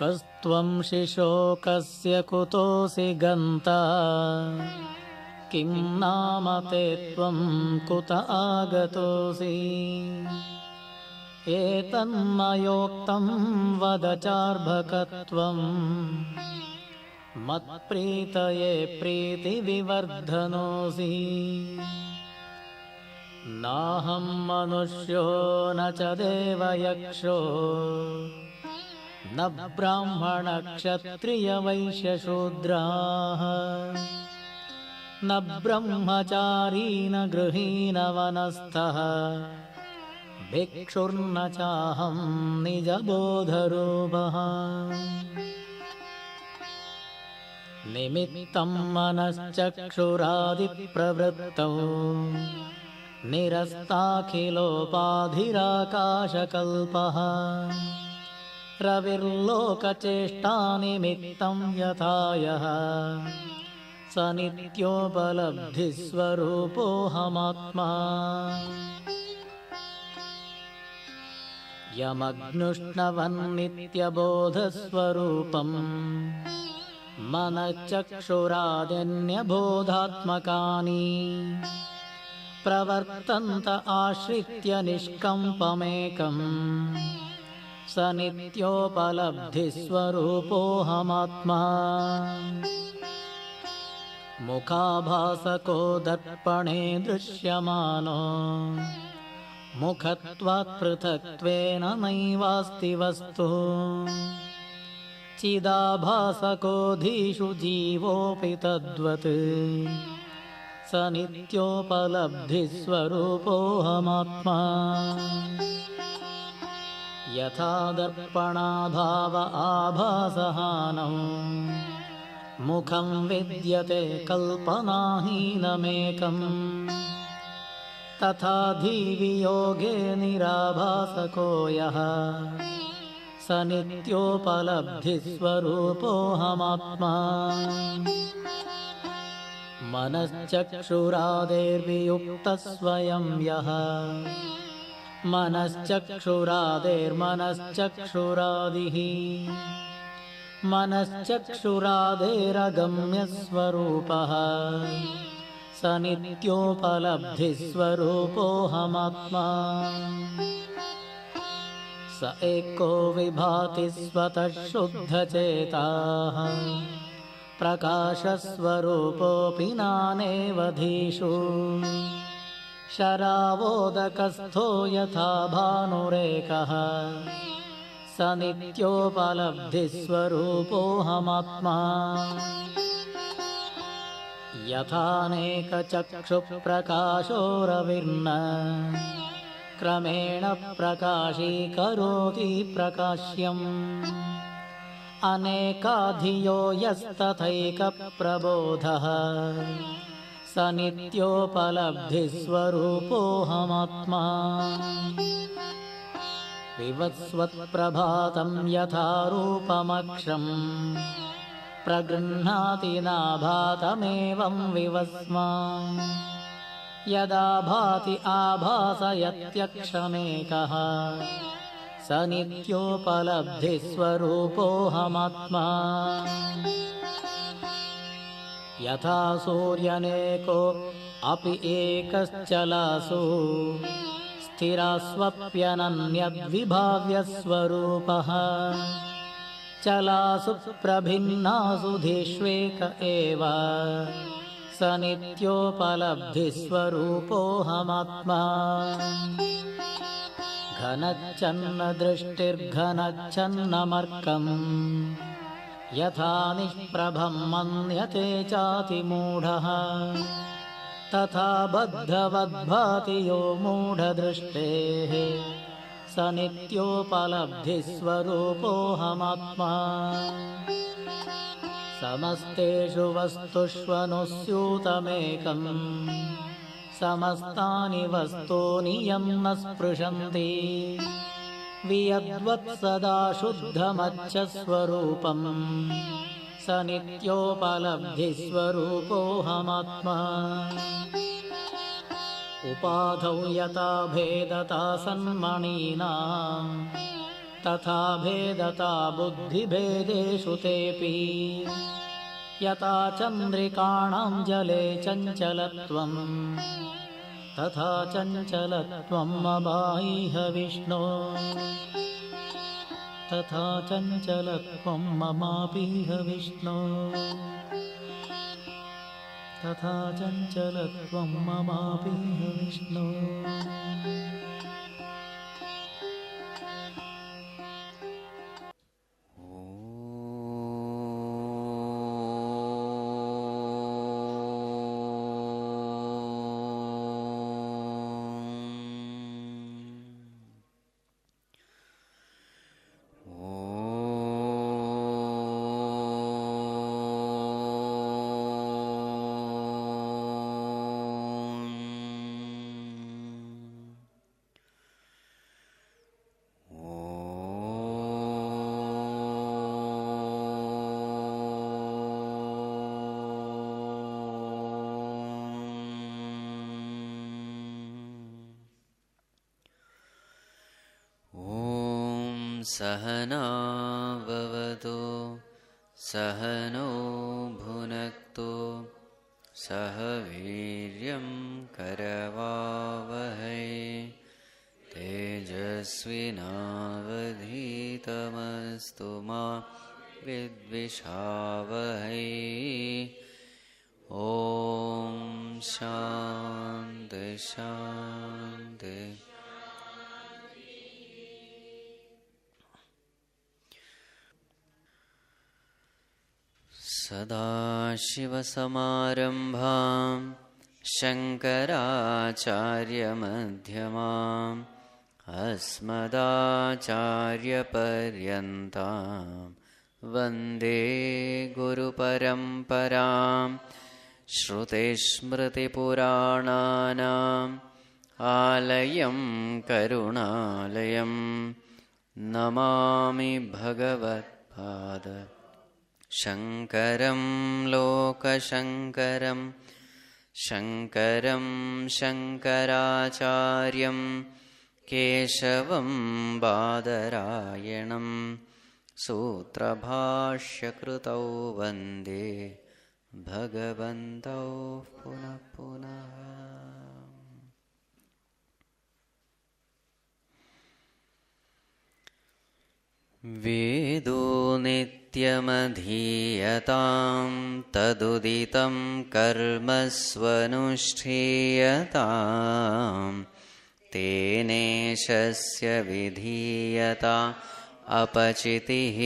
कस्त्वं शिशोकस्य कुतोऽसि गन्ता किं नाम ते त्वं कुत आगतोऽसि एतन्मयोक्तं वद चार्भकत्वं मत्प्रीतये प्रीतिविवर्धनोऽसि नाहं मनुष्यो न च देवयक्षो न ब्राह्मणक्षत्रियवैश्यशूद्राः न ब्रह्मचारी न गृही न वनस्थः भिक्षुर्न चाहं निजबोधरूपः निमित्तं मनश्चक्षुरादिप्रवृत्तौ निरस्ताखिलोपाधिराकाशकल्पः रविर्लोकचेष्टानिमित्तं यथा यः स नित्योपलब्धिस्वरूपोऽहमात्मा यमग्नुष्णवन्नित्यबोधस्वरूपम् मनश्चक्षुराद्यन्यबोधात्मकानि प्रवर्तन्त आश्रित्य निष्कम्पमेकम् स नित्योपलब्धिस्वरूपोऽहमात्मा मुखाभासको दर्पणे दृश्यमानो मुखत्वात् पृथक्त्वेन नैवास्ति वस्तु चिदाभासकोऽधीषु जीवोऽपि तद्वत् स नित्योपलब्धिस्वरूपोऽहमात्मा यथा दर्पणाभाव आभासहानौ मुखं विद्यते कल्पनाहीनमेकम् तथा धीवियोगे निराभासको यः स नित्योपलब्धिस्वरूपोऽहमात्मा मनश्चक्षुरादेर्वियुक्तः स्वयं यः मनश्चक्षुरादेर्मनश्चक्षुरादिः मनश्चक्षुरादेरगम्यस्वरूपः स नित्योपलब्धिस्वरूपोऽहमात्मा स एको विभाति स्वतः शुद्धचेताः प्रकाशस्वरूपोऽपि नानेवधीषु शरावोदकस्थो यथा भानुरेकः स नित्योपलब्धिस्वरूपोऽहमात्मा यथानेकचक्षुप्रकाशो रविर्न क्रमेण प्रकाशीकरोति प्रकाश्यम् अनेकाधियो यस्तथैकप्रबोधः स नित्योपलब्धिस्वरूपोऽहमात्मा विवत्स्वत्प्रभातं यथा रूपमक्षम् प्रगृह्णाति नाभातमेवं विवस्मा यदा भाति आभासयत्यक्षमेकः स नित्योपलब्धिस्वरूपोऽहमात्मा यथा सूर्यनेको अपि एकश्चलासु स्थिरास्वप्यनन्यद्विभाव्यस्वरूपः चलासु प्रभिन्नासु धीष्वेक एव स नित्योपलब्धिस्वरूपोऽहमात्मा घनच्छन्न दृष्टिर्घनच्छन्नमर्कम् यथा निष्प्रभं मन्यते चातिमूढः तथा बद्धवद्भाति यो मूढदृष्टेः स नित्योपलब्धिस्वरूपोऽहमात्मा समस्तेषु वस्तुष्वनुस्यूतमेकम् समस्तानि वस्तूनि यं न स्पृशन्ति वियद्वत् सदा शुद्धमच्छस्वरूपम् स नित्योपलब्धिस्वरूपोऽहमात्मा उपाधौ यथा भेदता सन्मणीनां तथा भेदता बुद्धिभेदेषु तेऽपि यथा चन्द्रिकाणां जले चञ्चलत्वं तथा चञ्चलत्वं ममाह विष्णो तथा चञ्चलत्वं ममापीह विष्णो तथा चञ्चलत्वं ममापीह विष्णो। सहना भवतु सहनो भुनक्तु सह वीर्यं करवावहै तेजस्विनावधीतमस्तु मा विद्विषावहै। ॐ शान्ति शान्ति। सदाशिवसमारम्भां शङ्कराचार्यमध्यमाम् अस्मदाचार्यपर्यन्तां वन्दे गुरुपरम्परां। श्रुतिस्मृतिपुराणानाम् आलयं करुणालयं नमामि भगवत्पाद शङ्करं लोकशङ्करं शङ्करं शङ्कराचार्यं केशवं बादरायणं सूत्रभाष्यकृतौ वन्दे भगवन्तौ पुनः पुनः। वेदो नित्यमधीयतां तदुदितं कर्म स्वनुष्ठीयतां तेनेशस्य विधीयता अपचितिः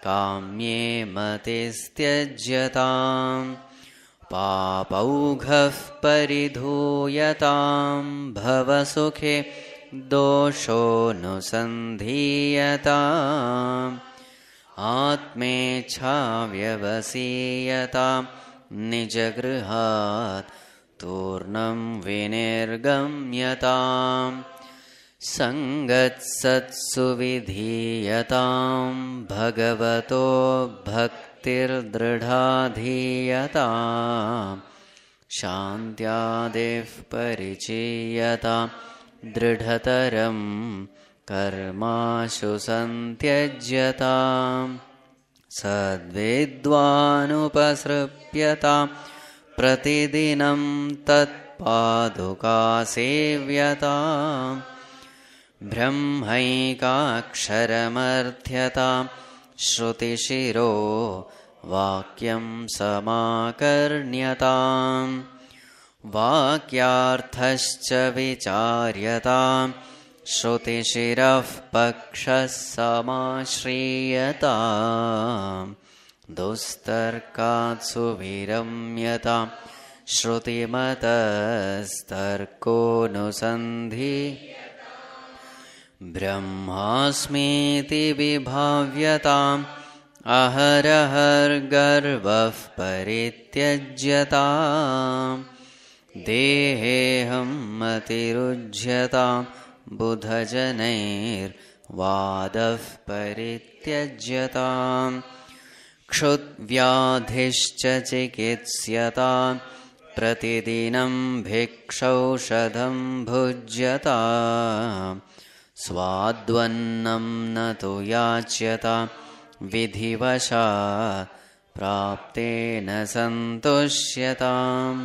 काम्ये मतिस्त्यज्यतां पापौघः परिधूयतां भवसुखे दोषोऽनुसन्धीयताम् आत्मेच्छाव्यवसीयतां निजगृहात् तूर्णं विनिर्गम्यतां सङ्गत्सत्सु विधीयतां भगवतो भक्तिर्दृढाधीयतां शान्त्यादिः परिचीयतां दृढतरं कर्माशु सन्त्यज्यतां सद्विद्वानुपसृप्यतां प्रतिदिनं तत्पादुकासेव्यतां ब्रह्मैकाक्षरमर्थ्यतां श्रुतिशिरो वाक्यं समाकर्ण्यतां वाक्यार्थश्च विचार्यतां श्रुतिशिरः पक्षः समाश्रीयतां दुस्तर्कात् सुविरम्यतां श्रुतिमतस्तर्कोऽनुसन्धि ब्रह्मास्मीति विभाव्यताम् अहरहर्गर्वः परित्यज्यताम् देहेऽहं मतिरुज्यतां बुधजनैर्वादः परित्यज्यताम् क्षुद्व्याधिश्च चिकित्स्यतां प्रतिदिनं भिक्षौषधं भुज्यतां स्वाद्वन्नं न तु याच्यतां विधिवशात् प्राप्तेन सन्तुष्यताम्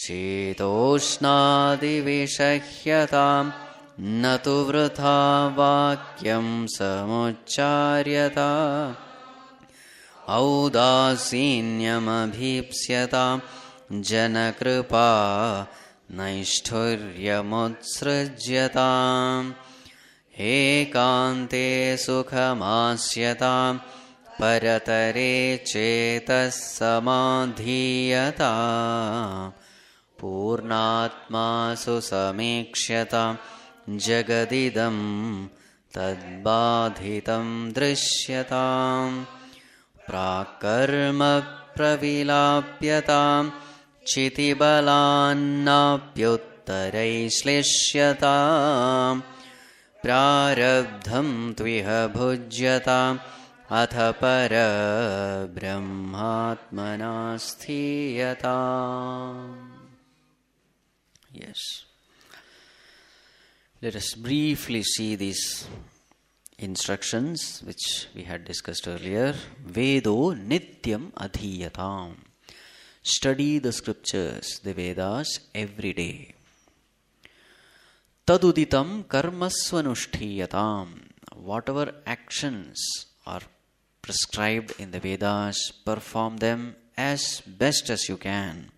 शीतोष्णादिविषह्यतां न तु वृथा वाक्यं समुच्चार्यता औदासीन्यमभीप्स्यतां जनकृपा नैष्ठुर्यमुत्सृज्यताम् एकान्ते सुखमास्यतां परतरे चेतः समाधीयता पूर्णात्मासु समीक्ष्यतां जगदिदं तद्बाधितं दृश्यताम् प्राक्कर्म प्रविलाप्यतां चितिबलान्नाप्युत्तरैश्लिष्यताम् प्रारब्धं त्विह भुज्यताम् अथ परब्रह्मात्मना स्थीयताम्. Yes. Let us briefly see these instructions which we had discussed earlier. Vedo nityam adhiyatam. Study the scriptures, the Vedas, every day. Taduditam karmasvanushthiyatam. Whatever actions are prescribed in the Vedas, perform them as best as you can.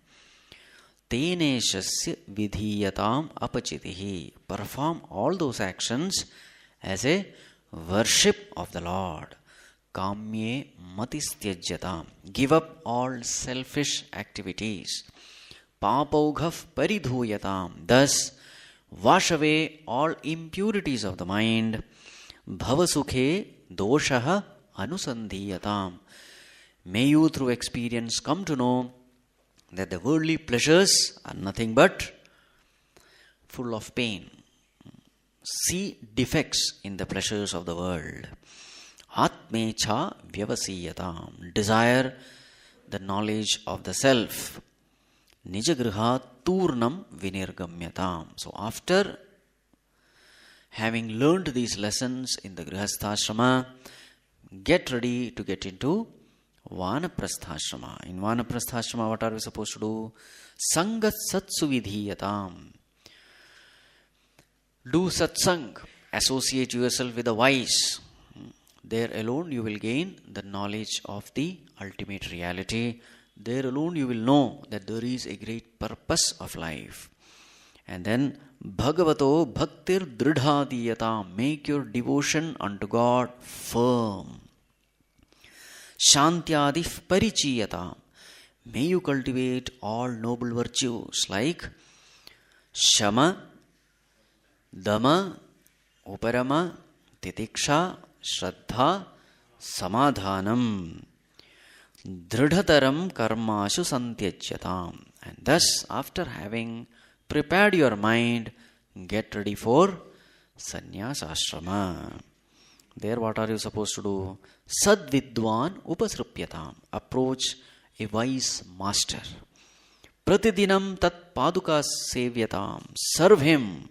Teneshasya vidhiyatam apachitihi. Perform all those actions as a worship of the Lord. Kamye matistyajyatam. Give up all selfish activities. Papaughav paridhuyatam. Thus, wash away all impurities of the mind. Bhavasukhe doshaha anusandhiyatam. May you through experience come to know that the worldly pleasures are nothing but full of pain. See defects in the pleasures of the world. Atmecha vyavasiyatam. Desire the knowledge of the self. Nijagriha turnam vinirgamyatam. So after having learned these lessons in the Grihasthashrama, get ready to get into Vanaprasthashrama. In Vanaprasthashrama, what are we supposed to do? Sangat satsu vidhiyatam. Do satsang. Associate yourself with the wise. There alone you will gain the knowledge of the ultimate reality. There alone you will know that there is a great purpose of life. And then Bhagavato bhaktir dridhadiyatam. Make your devotion unto God firm. Shantyadif parichiyatam. May you cultivate all noble virtues like Shama, Dama, Uparama, Titiksha, Shraddha, Samadhanam. Dridhataram karmashu santyajyatam. And thus, after having prepared your mind, get ready for sannyasashrama. There what are you supposed to do? Sadvidwan upasrupyatam. Approach a wise master. Pratidinam tat paduka sevyatam. Serve him.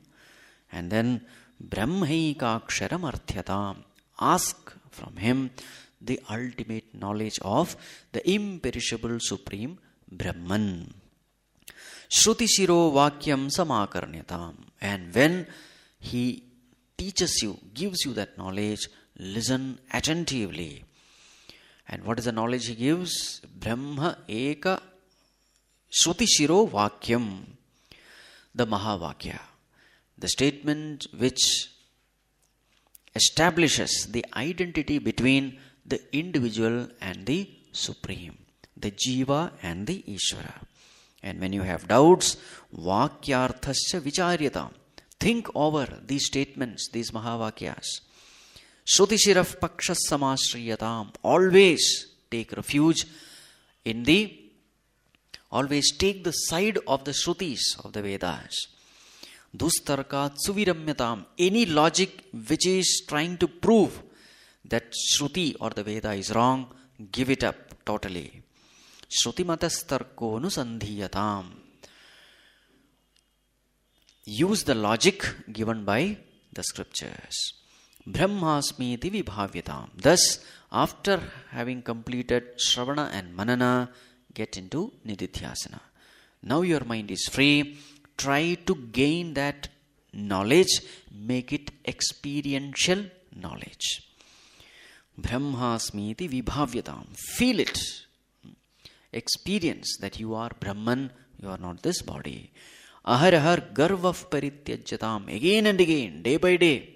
And then brahmaikaksharam arthyatam. Ask from him the ultimate knowledge of the imperishable supreme Brahman. Shruti shiro vakyam samakarnyatam. And when he teaches you, gives you that knowledge, listen attentively. And what is the knowledge he gives? Brahma eka shruti shiro vakyam. The Mahavakya. The statement which establishes the identity between the individual and the Supreme, the Jiva and the Ishvara. And when you have doubts, Vakyarthasya vicharyatam. Think over these statements, these Mahavakyas. Shrutishiraf pakshas samasriyatam. Always take refuge in always take the side of the Shrutis of the Vedas. Dustarkat suviramyatam. Any logic which is trying to prove that Shruti or the Veda is wrong, give it up totally. Shrutimatastarko nusandhiyatam. Use the logic given by the scriptures. Brahmasmiti vibhavyatam. Thus, after having completed Shravana and Manana, get into Nididhyasana. Now your mind is free. Try to gain that knowledge. Make it experiential knowledge. Brahmasmiti vibhavyatam. Feel it. Experience that you are Brahman, you are not this body. Aharahar garvav parityajyatam. Again and again, day by day.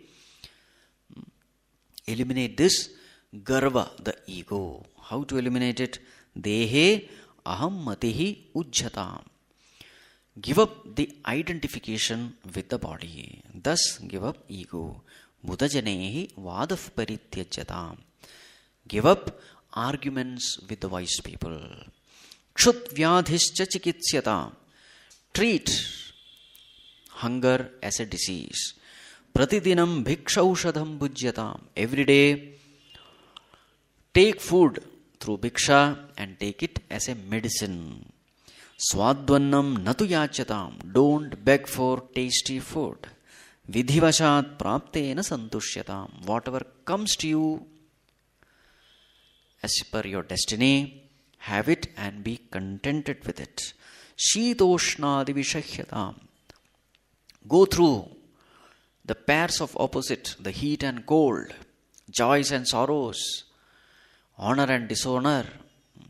Eliminate this garva, the ego. How to eliminate it? Dehe aham matihi ujjatam. Give up the identification with the body. Thus give up ego. Buddhajanehi vadav parityajyatam. Give up arguments with the wise people. Kshut vyadhischa chikitsyatam. Treat hunger as a disease. Pratidinam bhikshaushadham bhujyatam. Every day, take food through bhiksha and take it as a medicine. Swadvannam natu yachatam. Don't beg for tasty food. Vidhivashat praptena santushyatam. Whatever comes to you as per your destiny, have it and be contented with it. Shitoshnadi vishahyatam. Go through the pairs of opposite, the heat and cold, joys and sorrows, honor and dishonor.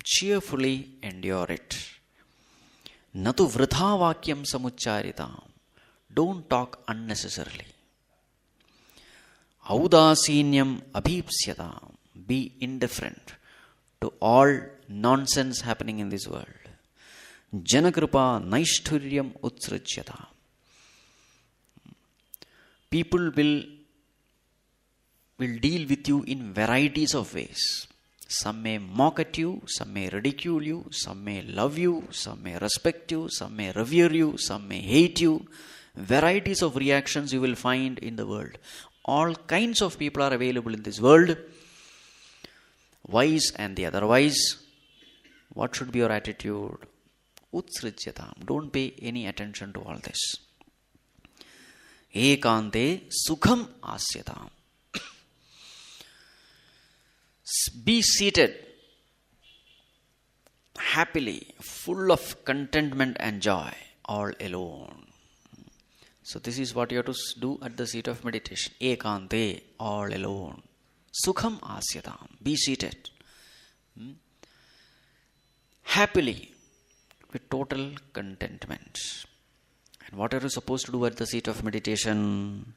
Cheerfully endure it. Natu vritha vakyam samucharitam. Don't talk unnecessarily. Audasinyam abhipsyatam. Be indifferent to all nonsense happening in this world. Janakripa naishturyam utsrichyata. People will deal with you in varieties of ways. Some may mock at you, some may ridicule you, some may love you, some may respect you, some may revere you, some may hate you. Varieties of reactions you will find in the world. All kinds of people are available in this world. Wise and the otherwise. What should be your attitude? Utsricyatam. Don't pay any attention to all this. Ekante sukham asyatam. Be seated happily, full of contentment and joy, all alone. So this is what you have to do at the seat of meditation. Ekante, all alone. Sukham asyatam. Be seated. Happily, with total contentment. And what are you supposed to do at the seat of meditation?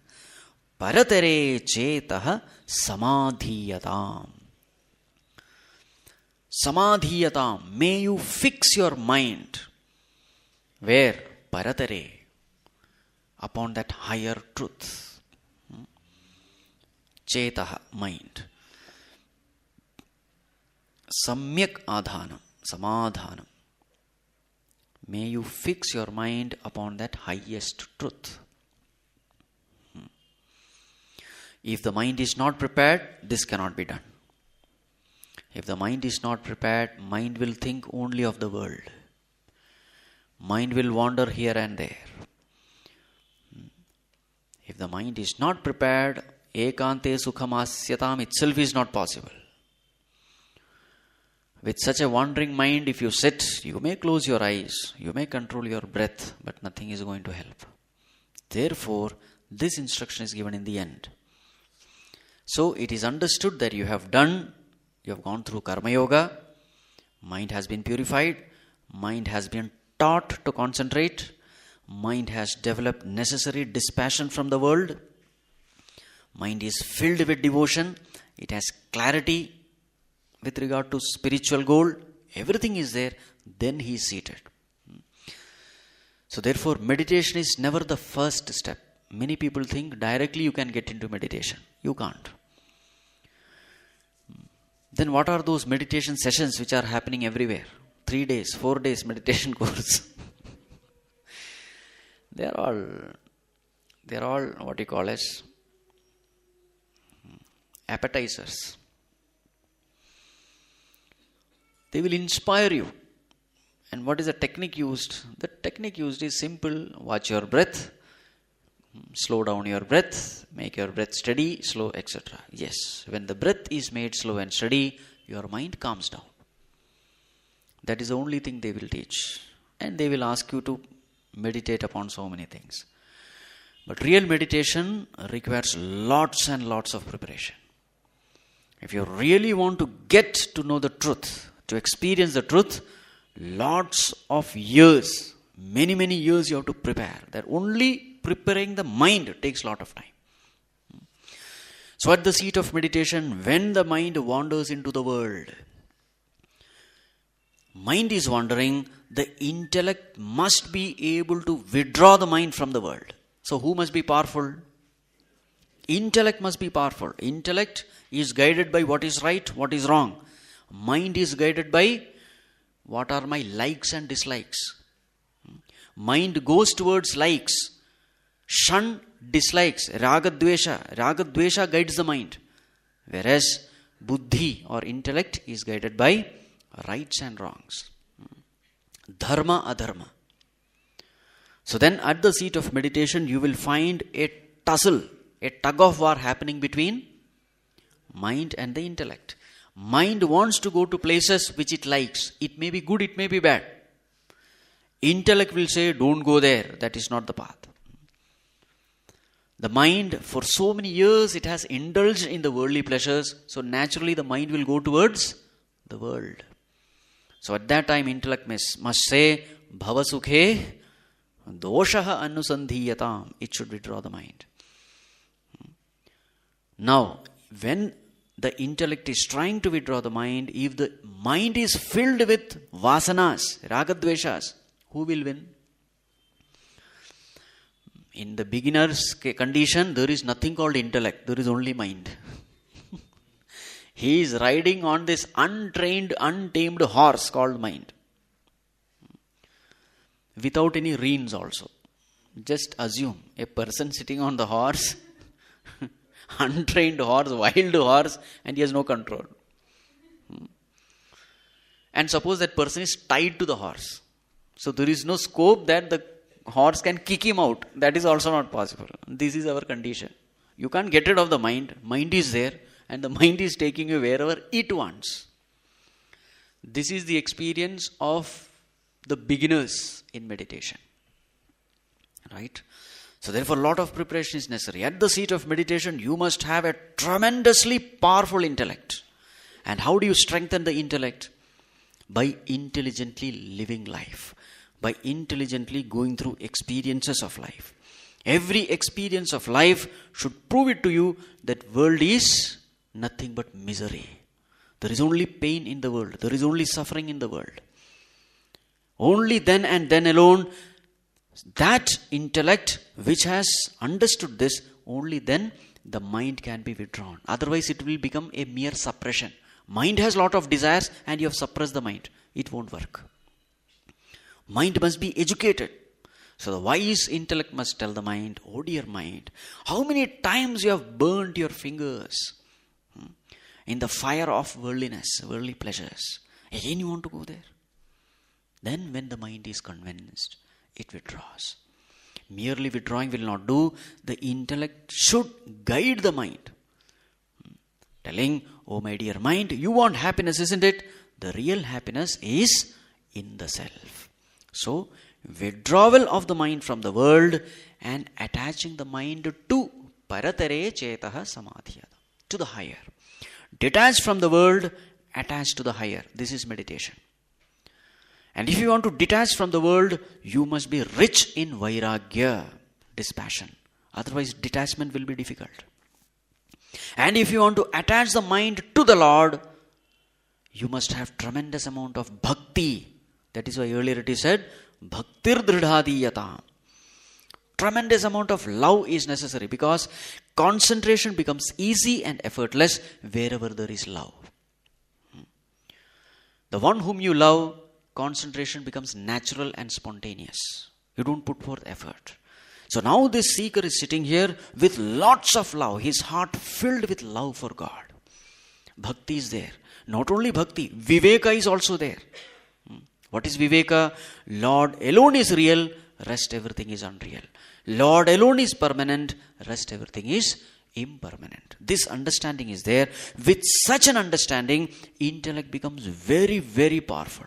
Paratare chetaha samadhiyatam. Samadhiyatam. May you fix your mind. Where? Paratare. Upon that higher truth. Chetaha. Mind. Samyak adhanam. Samadhanam. May you fix your mind upon that highest truth. If the mind is not prepared, this cannot be done. If the mind is not prepared, mind will think only of the world. Mind will wander here and there. If the mind is not prepared, ekante sukhamasyatam itself is not possible. With such a wandering mind, if you sit, you may close your eyes, you may control your breath, but nothing is going to help. Therefore, this instruction is given in the end. So, it is understood that you have gone through Karma Yoga, mind has been purified, mind has been taught to concentrate, mind has developed necessary dispassion from the world, mind is filled with devotion, it has clarity with regard to spiritual goal, everything is there, then he is seated. So therefore, meditation is never the first step. Many people think directly you can get into meditation. You can't. Then what are those meditation sessions which are happening everywhere? 3 days, 4 days meditation course. They are all what you call as appetizers. They will inspire you. And what is the technique used? The technique used is simple. Watch your breath. Slow down your breath, make your breath steady, slow, etc. Yes, when the breath is made slow and steady, your mind calms down. That is the only thing they will teach. And they will ask you to meditate upon so many things. But real meditation requires lots and lots of preparation. If you really want to get to know the truth, to experience the truth, lots of years, many years you have to prepare. That only preparing the mind takes a lot of time. So at the seat of meditation, when the mind wanders into the world, mind is wandering, the intellect must be able to withdraw the mind from the world. So who must be powerful? Intellect must be powerful. Intellect is guided by what is right, what is wrong. Mind is guided by what are my likes and dislikes. Mind goes towards likes. Shun dislikes. Ragadvesha. Ragadvesha guides the mind. Whereas buddhi or intellect is guided by rights and wrongs. Dharma, adharma. So then at the seat of meditation you will find a tussle, a tug of war happening between mind and the intellect. Mind wants to go to places which it likes. It may be good, it may be bad. Intellect will say, don't go there. That is not the path. The mind, for so many years, it has indulged in the worldly pleasures. So naturally, the mind will go towards the world. So at that time, intellect must say, Bhava sukhe doshaha anusandhiyatam. It should withdraw the mind. Now, when the intellect is trying to withdraw the mind, if the mind is filled with vasanas, ragadveshas, who will win? In the beginner's condition, there is nothing called intellect. There is only mind. He is riding on this untrained, untamed horse called mind. Without any reins also. Just assume a person sitting on the horse, untrained horse, wild horse, and he has no control. And suppose that person is tied to the horse. So there is no scope that the horse can kick him out. That is also not possible. This is our condition. You can't get rid of the mind. Mind is there and the mind is taking you wherever it wants. This is the experience of the beginners in meditation. Right? So therefore a lot of preparation is necessary. At the seat of meditation, you must have a tremendously powerful intellect. And how do you strengthen the intellect? By intelligently living life. By intelligently going through experiences of life. Every experience of life should prove it to you that world is nothing but misery. There is only pain in the world. There is only suffering in the world. Only then and then alone, that intellect which has understood this, only then the mind can be withdrawn. Otherwise it will become a mere suppression. Mind has lot of desires and you have suppressed the mind. It won't work. Mind must be educated. So the wise intellect must tell the mind, oh dear mind, how many times you have burnt your fingers in the fire of worldliness, worldly pleasures. Again you want to go there. Then when the mind is convinced, it withdraws. Merely withdrawing will not do. The intellect should guide the mind. Telling, oh my dear mind, you want happiness, isn't it? The real happiness is in the self. So, withdrawal of the mind from the world and attaching the mind to paratare chetaha samadhyada, to the higher. Detached from the world, attached to the higher. This is meditation. And if you want to detach from the world, you must be rich in vairagya, dispassion. Otherwise, detachment will be difficult. And if you want to attach the mind to the Lord, you must have tremendous amount of bhakti. That is why earlier it is said, bhaktir dridhadiyatam. Tremendous amount of love is necessary because concentration becomes easy and effortless wherever there is love. The one whom you love, concentration becomes natural and spontaneous. You don't put forth effort. So now this seeker is sitting here with lots of love. His heart filled with love for God. Bhakti is there. Not only bhakti, viveka is also there. What is viveka? Lord alone is real, rest everything is unreal. Lord alone is permanent, rest everything is impermanent. This understanding is there. With such an understanding, intellect becomes very, very powerful.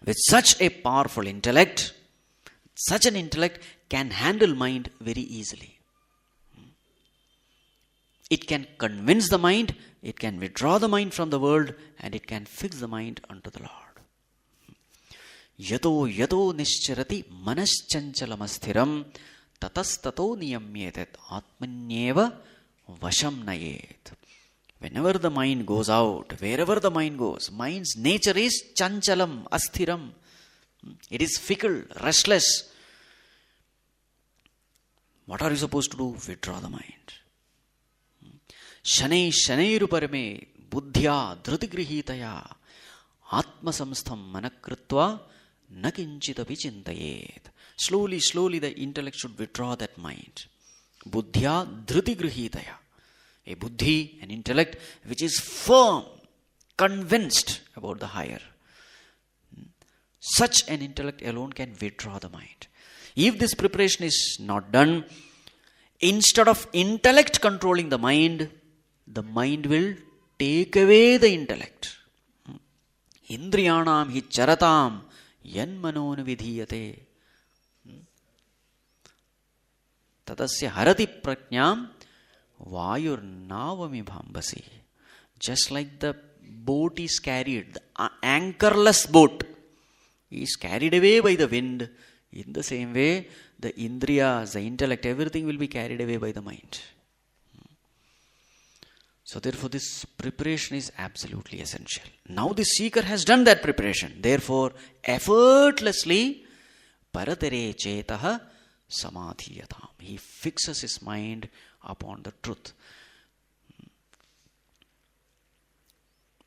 With such a powerful intellect, such an intellect can handle mind very easily. It can convince the mind, it can withdraw the mind from the world, and it can fix the mind unto the Lord. Yato yato nischarati manaschanchalamassthiram tatastato niyamyetat atmanyeva vasham nayet. Whenever the mind goes out, wherever the mind goes, mind's nature is chanchalam, asthiram. It is fickle, restless. What are you supposed to do? Withdraw the mind. Shanai shanairu parame buddhya dhrutigrihitaya atma samstham manakritva nakinchitapi chintayet. Slowly, slowly the intellect should withdraw that mind. Buddhya dhrutigrihitaya. A buddhi, an intellect which is firm, convinced about the higher. Such an intellect alone can withdraw the mind. If this preparation is not done, instead of intellect controlling the mind will take away the intellect. Indriyanam hi charatam yan manon vidhiyate. Tadasya harati prajnam vayur navami bhambasi. Just like the boat is carried, the anchorless boat is carried away by the wind, in the same way, the indriyas, the intellect, everything will be carried away by the mind. So therefore, this preparation is absolutely essential. Now the seeker has done that preparation. Therefore, effortlessly, paratere chetaha samadhiyatam. He fixes his mind upon the truth.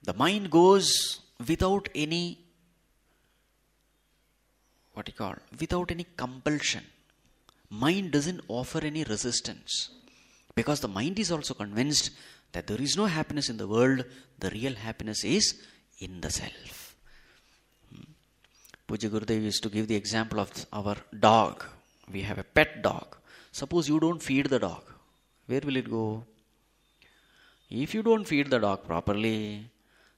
The mind goes without any without any compulsion. Mind doesn't offer any resistance. Because the mind is also convinced that there is no happiness in the world, the real happiness is in the self. Pujya Gurudev used to give the example of our dog. We have a pet dog. Suppose you don't feed the dog. Where will it go? If you don't feed the dog properly,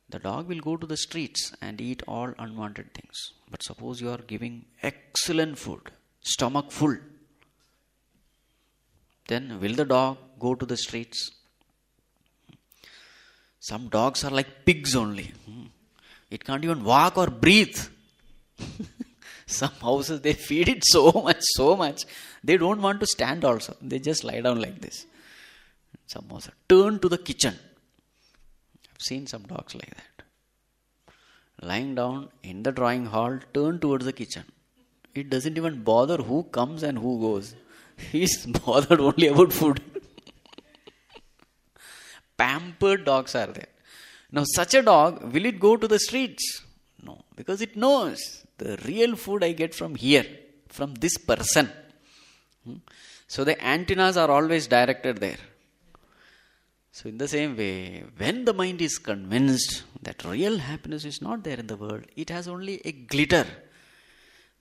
the dog will go to the streets and eat all unwanted things. But suppose you are giving excellent food, stomach full, then will the dog go to the streets? Some dogs are like pigs only. It can't even walk or breathe. Some houses, they feed it so much, they don't want to stand also. They just lie down like this. Some houses turn to the kitchen. I've seen some dogs like that. Lying down in the drawing hall, turn towards the kitchen. It doesn't even bother who comes and who goes. He's bothered only about food. Pampered dogs are there. Now such a dog, will it go to the streets? No, because it knows the real food I get from here, from this person. So the antennas are always directed there. So in the same way, when the mind is convinced that real happiness is not there in the world, it has only a glitter.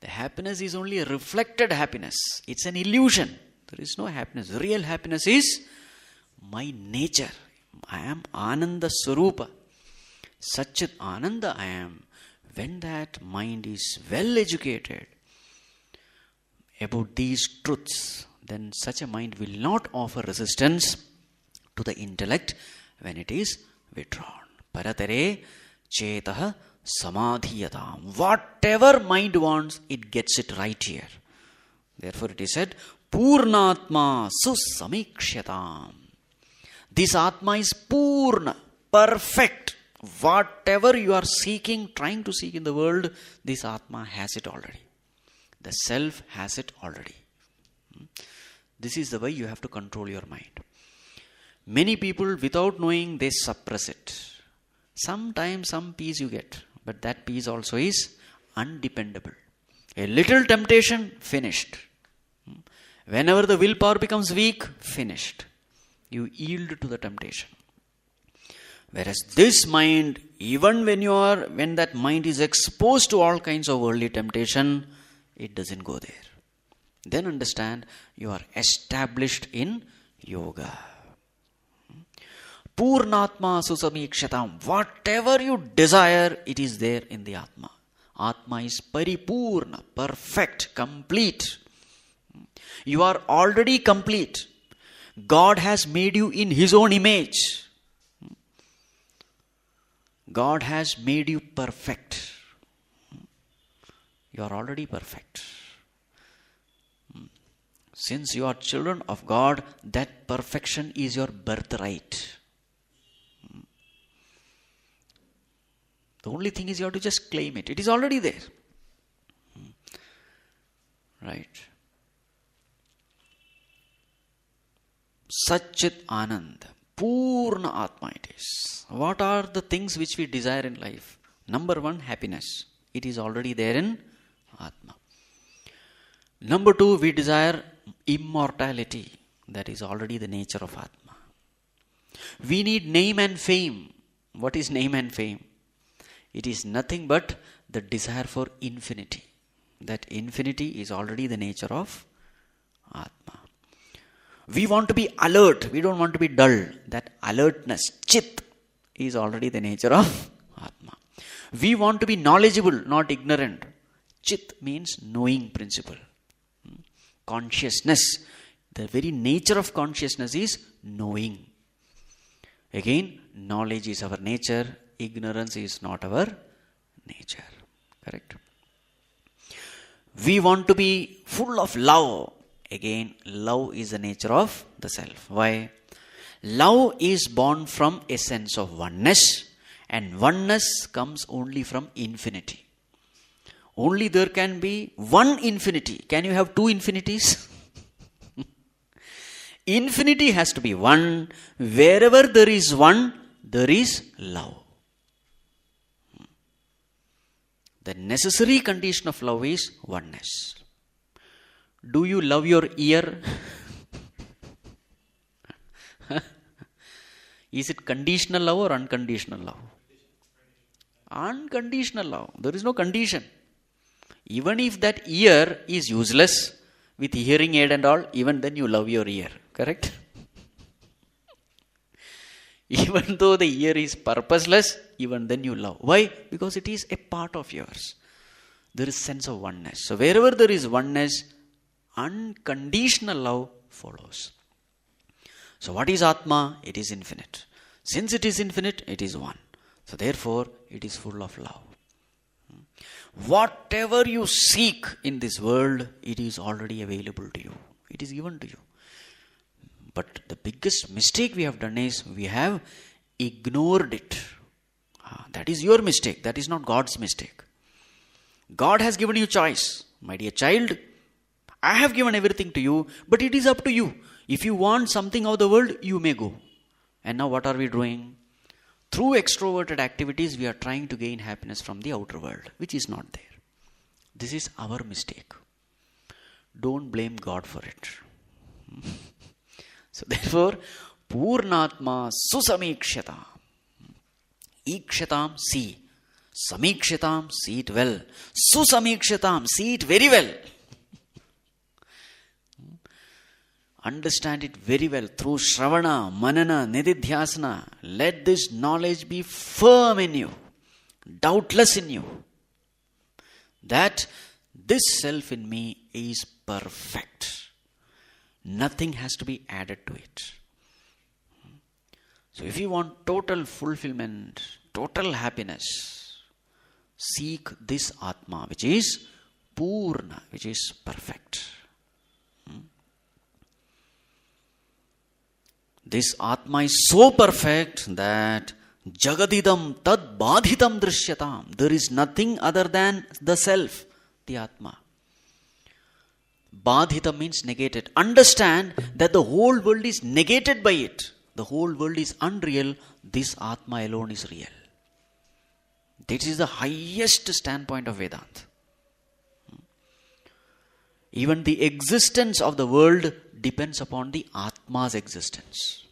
The happiness is only a reflected happiness. It's an illusion. There is no happiness. Real happiness is my nature. I am Ananda Swarupa. Such an Ananda I am. When that mind is well educated about these truths, then such a mind will not offer resistance to the intellect when it is withdrawn. Paratere chetaha samadhiyatam. Whatever mind wants, it gets it right here. Therefore it is said, PÖRNA-āTMާ susamikṣyatam. This Atma is Purna, perfect. Whatever you are seeking, trying to seek in the world, this Atma has it already. The self has it already. This is the way you have to control your mind. Many people, without knowing, they suppress it. Sometimes some peace you get, but that peace also is undependable. A little temptation, finished. Whenever the willpower becomes weak, finished. You yield to the temptation. Whereas this mind, even when that mind is exposed to all kinds of worldly temptation, it doesn't go there. Then understand you are established in yoga. PÖRNA-āTMާ susamīkshatam. Whatever you desire, it is there in the Atma. Atma is paripurna, perfect, complete. You are already complete. God has made you in His own image. God has made you perfect. You are already perfect. Since you are children of God, that perfection is your birthright. The only thing is you have to just claim it. It is already there. Right. Satchit Anand. PÖRNA-āTMާ it is. What are the things which we desire in life? Number one, happiness. It is already there in Atma. Number two, we desire immortality. That is already the nature of Atma. We need name and fame. What is name and fame? It is nothing but the desire for infinity. That infinity is already the nature of Atma. We want to be alert. We don't want to be dull. That alertness, chit, is already the nature of Atma. We want to be knowledgeable, not ignorant. Chit means knowing principle. Consciousness. The very nature of consciousness is knowing. Again, knowledge is our nature. Ignorance is not our nature. Correct? We want to be full of love. Again, love is the nature of the self. Why? Love is born from a sense of oneness, and oneness comes only from infinity. Only there can be one infinity. Can you have two infinities? Infinity has to be one. Wherever there is one, there is love. The necessary condition of love is oneness. Do you love your ear? Is it conditional love or unconditional love? Unconditional love. There is no condition. Even if that ear is useless, with hearing aid and all, even then you love your ear. Correct? Even though the ear is purposeless, even then you love. Why? Because it is a part of yours. There is sense of oneness. So wherever there is oneness, unconditional love follows. So what is Atma? It is infinite. Since it is infinite, it is one. So therefore, it is full of love. Whatever you seek in this world, it is already available to you. It is given to you. But the biggest mistake we have done is we have ignored it. That is your mistake. That is not God's mistake. God has given you choice. My dear child, I have given everything to you, but it is up to you. If you want something of the world, you may go. And now what are we doing? Through extroverted activities, we are trying to gain happiness from the outer world, which is not there. This is our mistake. Don't blame God for it. So therefore, PÖRNA-āTMާ susamīkshatam. Ikshatam, see. Samikshatam, see it well. Susamīkshatam, see it very well. Understand it very well through Shravana, Manana, Nididhyasana. Let this knowledge be firm in you, doubtless in you, that this self in me is perfect. Nothing has to be added to it. So if you want total fulfillment, total happiness, seek this Atma, which is Purna, which is perfect. This Atma is so perfect that Jagadidam tad badhitam drishyatam. There is nothing other than the self, the Atma. Badhitam means negated. Understand that the whole world is negated by it. The whole world is unreal. This Atma alone is real. This is the highest standpoint of Vedanta. Even the existence of the world depends upon the Atma's existence,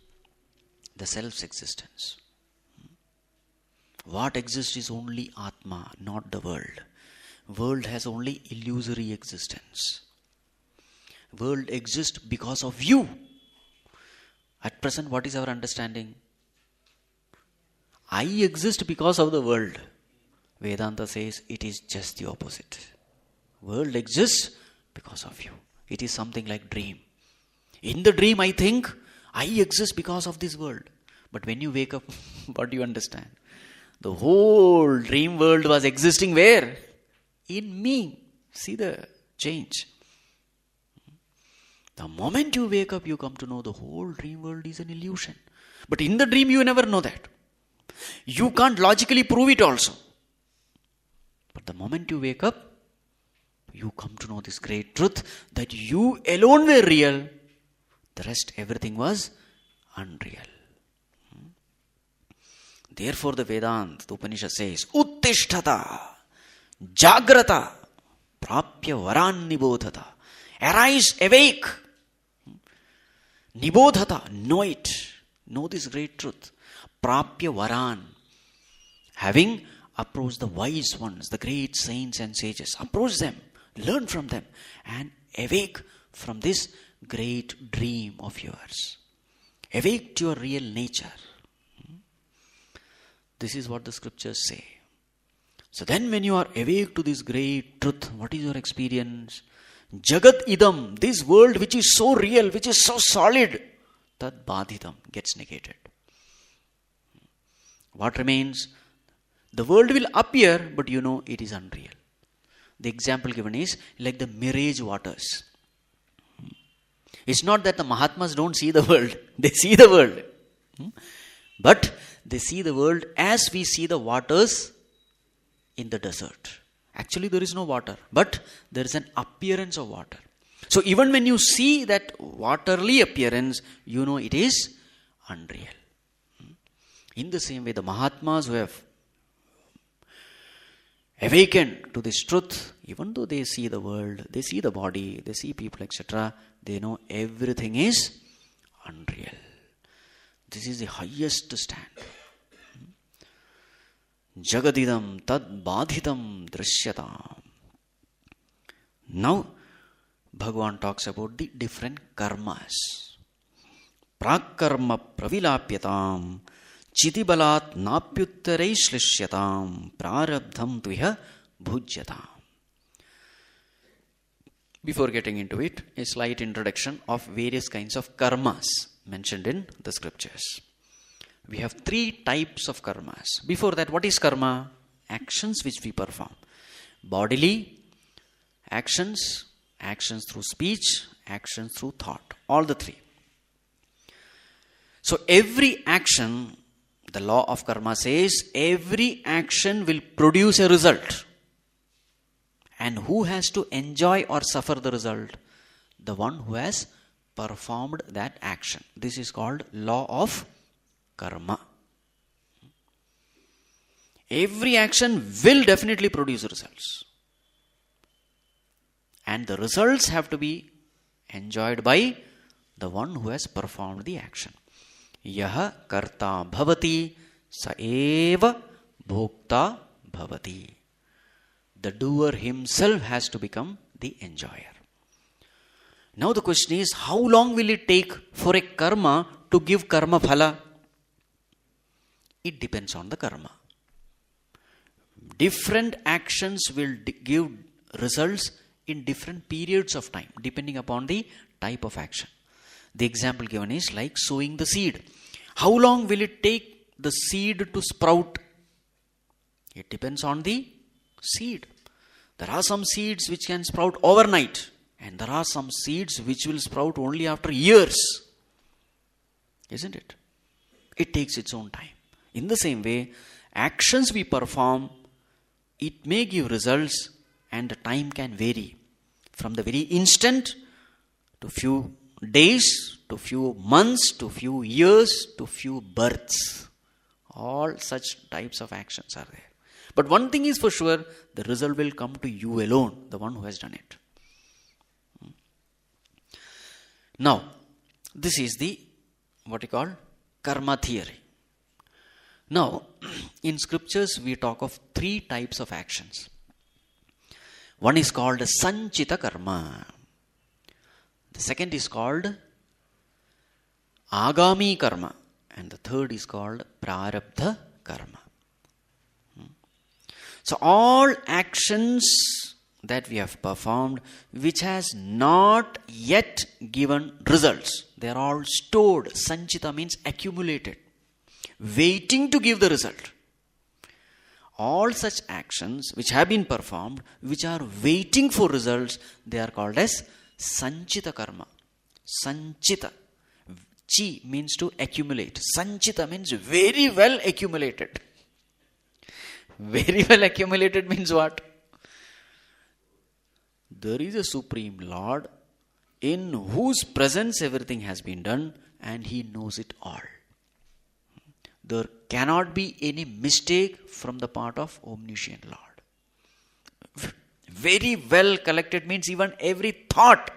the self's existence. What exists is only Atma, not the world. World has only illusory existence. World exists because of you. At present, what is our understanding? I exist because of the world. Vedanta says it is just the opposite. World exists because of you. It is something like dream. In the dream, I think I exist because of this world. But when you wake up, what do you understand? The whole dream world was existing where? In me. See the change. The moment you wake up, you come to know the whole dream world is an illusion. But in the dream, you never know that. You can't logically prove it also. But the moment you wake up, you come to know this great truth that you alone were real. The rest, everything was unreal. Therefore, the Vedanta, the Upanishad says, Uttishtata, Jagrata, Prapya Varan Nibodhata. Arise, awake. Nibodhata, know it. Know this great truth. Prapya Varan. Having approached the wise ones, the great saints and sages, approach them, learn from them, and awake from this great dream of yours. Awake to your real nature. This is what the scriptures say. So then when you are awake to this great truth, what is your experience? Jagat idam, this world which is so real, which is so solid, tad badhitam, gets negated. What remains? The world will appear, but you know it is unreal. The example given is like the mirage waters. It's not that the Mahatmas don't see the world. They see the world. But they see the world as we see the waters in the desert. Actually, there is no water, but there is an appearance of water. So even when you see that waterly appearance, you know it is unreal. In the same way, the Mahatmas who have awakened to this truth, even though they see the world, they see the body, they see people, etc., they know everything is unreal. This is the highest stand. Jagadidam tad badhitam drishyata. Now, Bhagavan talks about the different karmas. Prakarma pravilapyatam chitibalat napyuttarei shlishyatam prarabdham tuha bhujyatam. Before getting into it, a slight introduction of various kinds of karmas mentioned in the scriptures. We have 3 types of karmas. Before that, what is karma? Actions which we perform. Bodily actions, actions through speech, actions through thought. All the 3. So every action, the law of karma says, every action will produce a result. And who has to enjoy or suffer the result? The one who has performed that action. This is called law of karma. Every action will definitely produce results. And the results have to be enjoyed by the one who has performed the action. Yaha karta bhavati sa eva bhokta bhavati. The doer himself has to become the enjoyer. Now the question is, how long will it take for a karma to give karma phala? It depends on the karma. Different actions will give results in different periods of time, depending upon the type of action. The example given is like sowing the seed. How long will it take the seed to sprout? It depends on the seed. There are some seeds which can sprout overnight, and there are some seeds which will sprout only after years. Isn't it? It takes its own time. In the same way, actions we perform, it may give results, and the time can vary. From the very instant to few days, to few months, to few years, to few births. All such types of actions are there. But one thing is for sure, the result will come to you alone, the one who has done it. Now, this is the, what you call, karma theory. Now, in scriptures, we talk of 3 types of actions. One is called Sanchita Karma. The second is called Agami Karma. And the third is called Prarabdha Karma. So all actions that we have performed which has not yet given results, they are all stored. Sanchita means accumulated, waiting to give the result. All such actions which have been performed, which are waiting for results, they are called as Sanchita Karma. Sanchita. Chi means to accumulate. Sanchita means very well accumulated. Very well accumulated means what? There is a Supreme Lord in whose presence everything has been done and He knows it all. There cannot be any mistake from the part of Omniscient Lord. Very well collected means even every thought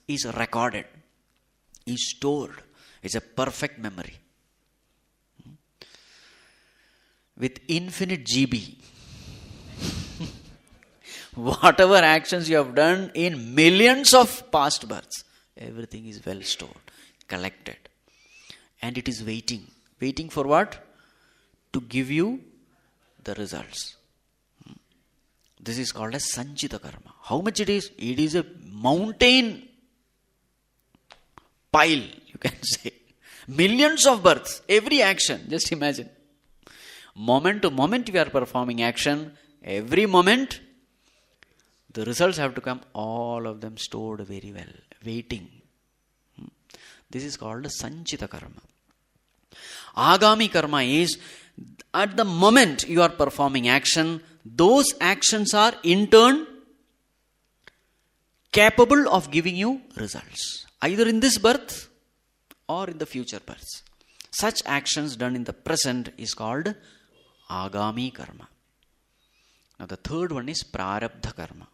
is recorded, is stored. It's a perfect memory. With infinite GB. Whatever actions you have done in millions of past births, everything is well stored, collected. And it is waiting. Waiting for what? To give you the results. This is called as Sanchita Karma. How much it is? It is a mountain pile, you can say. Millions of births, every action, just imagine. Moment to moment we are performing action. Every moment, the results have to come, all of them stored very well, waiting. This is called Sanchita Karma. Agami Karma is, at the moment you are performing action, those actions are in turn capable of giving you results. Either in this birth or in the future births. Such actions done in the present is called Agami Karma. Now the third one is Prarabdha Karma.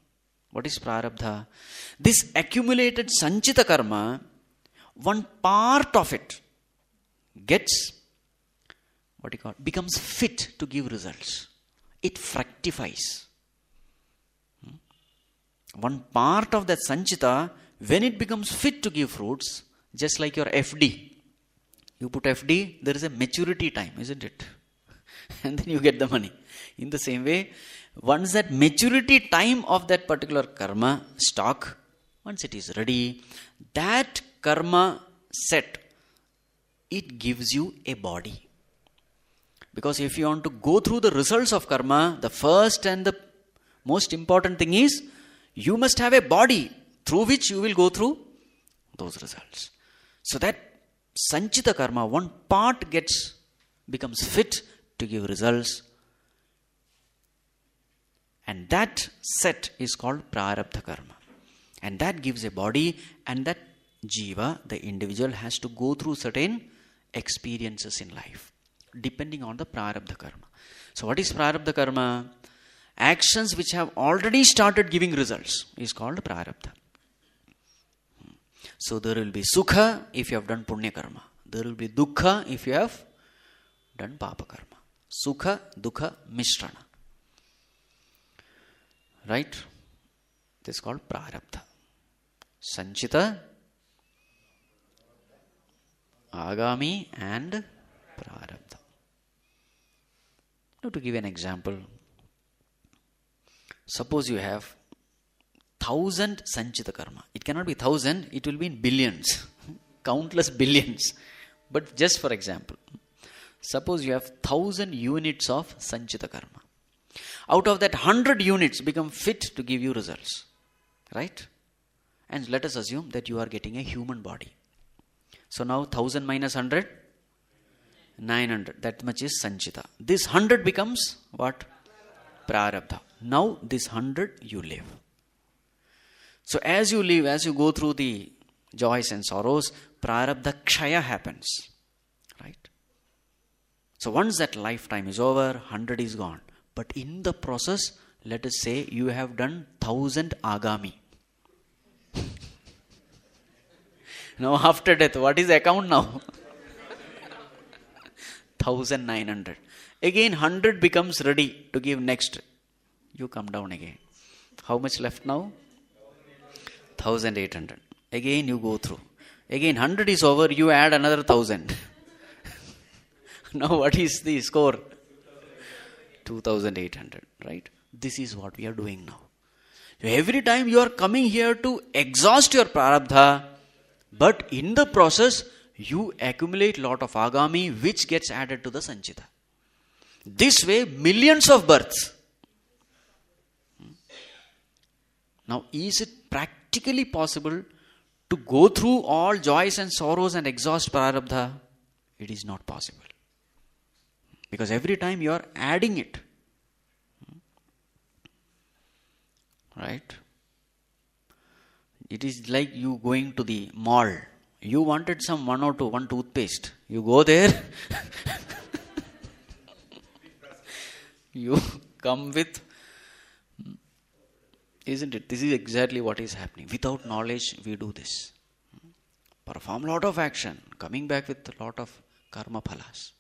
What is Prarabdha? This accumulated Sanchita Karma, one part of it gets, becomes fit to give results. It fructifies. One part of that Sanchita, when it becomes fit to give fruits, just like your FD. You put FD, there is a maturity time, isn't it? And then you get the money. In the same way, once that maturity time of that particular karma stock, once it is ready, that karma set, it gives you a body. Because if you want to go through the results of karma, the first and the most important thing is, you must have a body through which you will go through those results. So that Sanchita Karma, one part becomes fit to give results. And that set is called Prarabdha Karma. And that gives a body, and that Jiva, the individual, has to go through certain experiences in life, depending on the Prarabdha Karma. So what is Prarabdha Karma? Actions which have already started giving results is called Prarabdha. So there will be Sukha if you have done Punya Karma. There will be Dukkha if you have done Papa Karma. Sukha, Dukkha, Mishrana. Right? This is called Prarabdha. Sanchita, Agami and Prarabdha. Now to give an example, suppose you have 1,000 Sanchita Karma. It cannot be 1,000, it will be in billions, countless billions. But just for example, suppose you have 1,000 units of Sanchita Karma. Out of that, 100 units become fit to give you results. Right? And let us assume that you are getting a human body. So now 1,000 minus 100? 900. That much is Sanchita. This 100 becomes what? Prarabdha. Now this 100 you live. So as you live, as you go through the joys and sorrows, Prarabdha Kshaya happens. Right? So once that lifetime is over, 100 is gone. But in the process, let us say you have done 1,000 Agami. Now after death, what is the account now? 1,900. Again 100 becomes ready to give next. You come down again. How much left now? 1,800. Again you go through. Again 100 is over, you add another 1000. Now what is the score? 2800, right? This is what we are doing now. Every time you are coming here to exhaust your prarabdha, but in the process you accumulate lot of agami which gets added to the sanchita. This way millions of births. Now is it practically possible to go through all joys and sorrows and exhaust prarabdha? It is not possible. Because every time you are adding it. Right? It is like you going to the mall. You wanted some one toothpaste. You go there. You come with. Isn't it? This is exactly what is happening. Without knowledge, we do this. Perform lot of action. Coming back with a lot of karma phalas.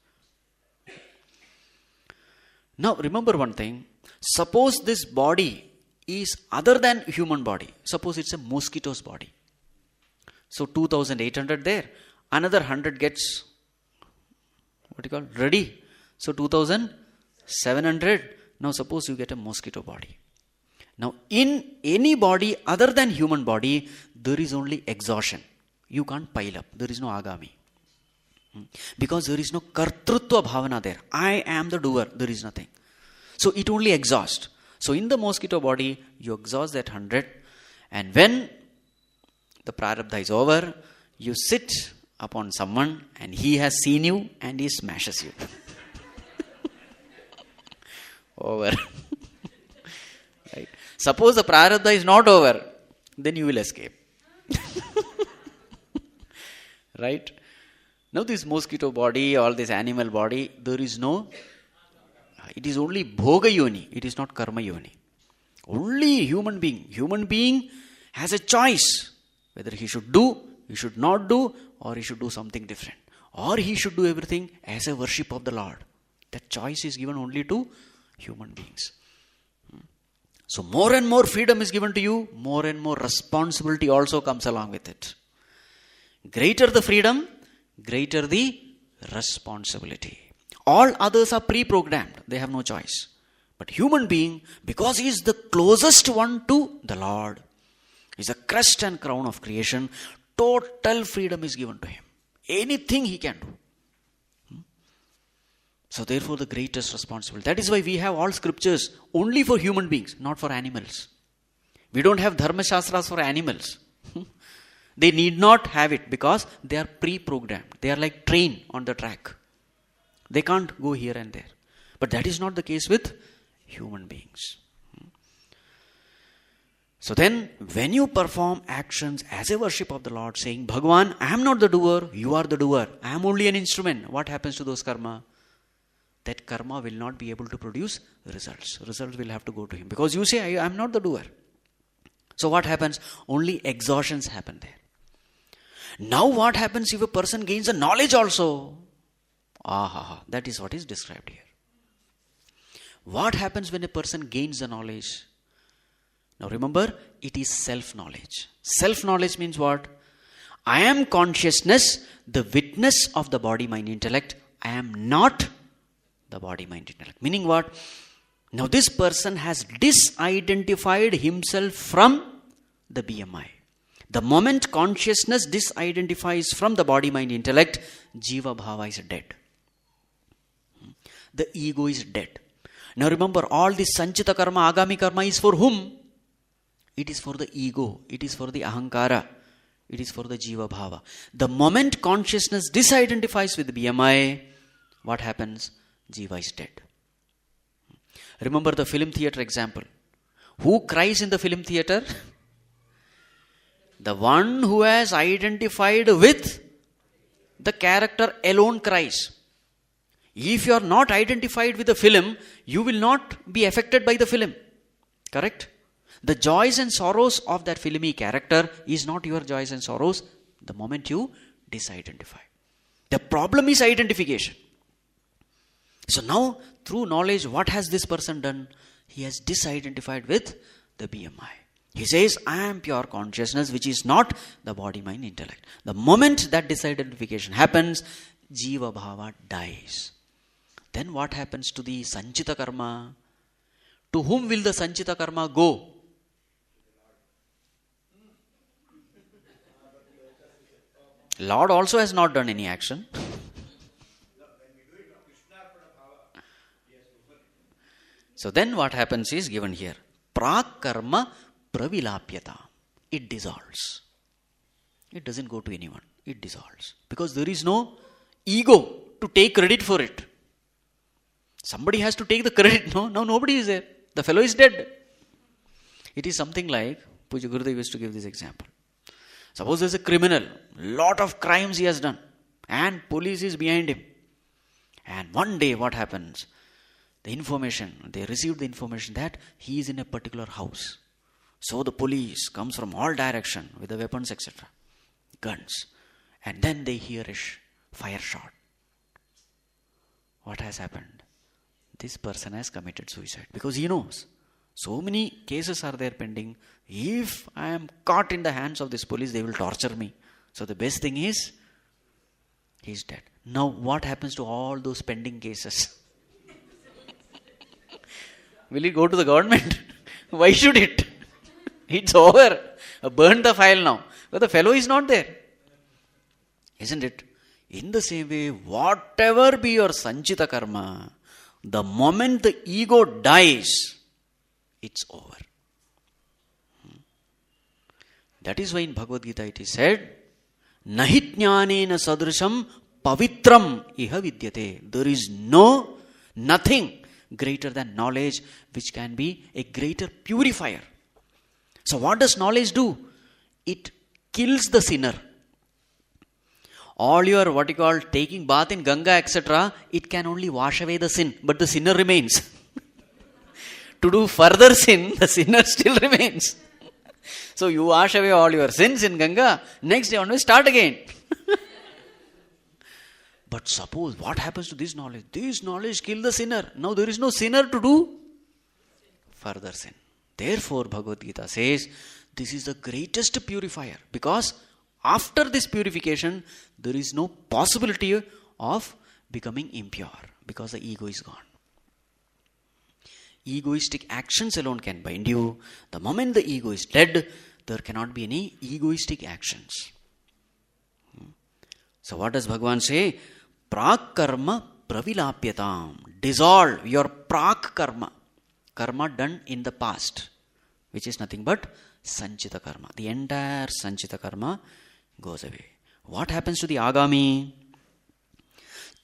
Now remember one thing. Suppose this body is other than human body. Suppose it's a mosquito's body. So 2800 there. Another 100 gets, ready. So 2700. Now suppose you get a mosquito body. Now in any body other than human body, there is only exhaustion. You can't pile up. There is no agami. Because there is no kartrutva bhavana there. I am the doer. There is nothing. So it only exhausts. So in the mosquito body, you exhaust that 100. And when the prarabdha is over, you sit upon someone and he has seen you and he smashes you. Over. Right? Suppose the prarabdha is not over, then you will escape. Right? Now this mosquito body or this animal body, there is no, it is only bhoga yoni, it is not karma yoni. Only human being. Human being has a choice whether he should do, he should not do, or he should do something different. Or he should do everything as a worship of the Lord. That choice is given only to human beings. So more and more freedom is given to you, more and more responsibility also comes along with it. Greater the freedom, greater the responsibility. All others are pre-programmed. They have no choice. But human being, because he is the closest one to the Lord, is the crest and crown of creation, total freedom is given to him. Anything he can do. So therefore the greatest responsibility. That is why we have all scriptures only for human beings, not for animals. We don't have dharma shastras for animals. They need not have it because they are pre-programmed. They are like train on the track. They can't go here and there. But that is not the case with human beings. So then, when you perform actions as a worship of the Lord, saying, Bhagavan, I am not the doer, you are the doer. I am only an instrument. What happens to those karma? That karma will not be able to produce results. Results will have to go to him. Because you say, I am not the doer. So what happens? Only exhaustions happen there. Now what happens if a person gains a knowledge also? That is what is described here. What happens when a person gains the knowledge? Now remember, it is self-knowledge. Self-knowledge means what? I am consciousness, the witness of the body, mind, intellect. I am not the body, mind, intellect. Meaning what? Now this person has disidentified himself from the BMI. The moment consciousness disidentifies from the body, mind, intellect, Jiva Bhava is dead. The ego is dead. Now remember, all this Sanchita Karma, Agami Karma is for whom? It is for the ego. It is for the Ahankara. It is for the Jiva Bhava. The moment consciousness disidentifies with BMI, what happens? Jiva is dead. Remember the film theater example. Who cries in the film theater? The one who has identified with the character alone cries. If you are not identified with the film, you will not be affected by the film. Correct? The joys and sorrows of that filmy character is not your joys and sorrows the moment you disidentify. The problem is identification. So now, through knowledge, what has this person done? He has disidentified with the BMI. He says, I am pure consciousness, which is not the body, mind, intellect. The moment that disidentification happens, Jiva Bhava dies. Then what happens to the Sanchita Karma? To whom will the Sanchita Karma go? Lord also has not done any action. So then what happens is given here. Prak karma pravilapyata. It dissolves. It doesn't go to anyone. It dissolves. Because there is no ego to take credit for it. Somebody has to take the credit. No, nobody is there. The fellow is dead. It is something like, Puja Gurudev used to give this example. Suppose there is a criminal, lot of crimes he has done, and police is behind him. And one day what happens? They received the information that he is in a particular house. So the police comes from all direction with the weapons, etc. Guns. And then they hear a fire shot. What has happened? This person has committed suicide. Because he knows. So many cases are there pending. If I am caught in the hands of this police, they will torture me. So the best thing is, he is dead. Now what happens to all those pending cases? Will it go to the government? Why should it? It's over. Burn the file now. But the fellow is not there. Isn't it? In the same way, whatever be your Sanchita Karma, the moment the ego dies, it's over. That is why in Bhagavad Gita it is said, Nahi jnanena sadrisham pavitram iha vidyate. There is nothing greater than knowledge which can be a greater purifier. So what does knowledge do? It kills the sinner. All your taking bath in Ganga, etc., it can only wash away the sin, but the sinner remains. To do further sin, the sinner still remains. So you wash away all your sins in Ganga, next day onwards start again. But suppose, what happens to this knowledge? This knowledge kills the sinner. Now there is no sinner to do further sin. Therefore, Bhagavad Gita says, this is the greatest purifier. Because after this purification, there is no possibility of becoming impure. Because the ego is gone. Egoistic actions alone can bind you. The moment the ego is dead, there cannot be any egoistic actions. So what does Bhagavan say? Prak karma pravilapyatam. Dissolve your prak karma. Karma done in the past, which is nothing but Sanchita Karma. The entire Sanchita Karma goes away. What happens to the Agami?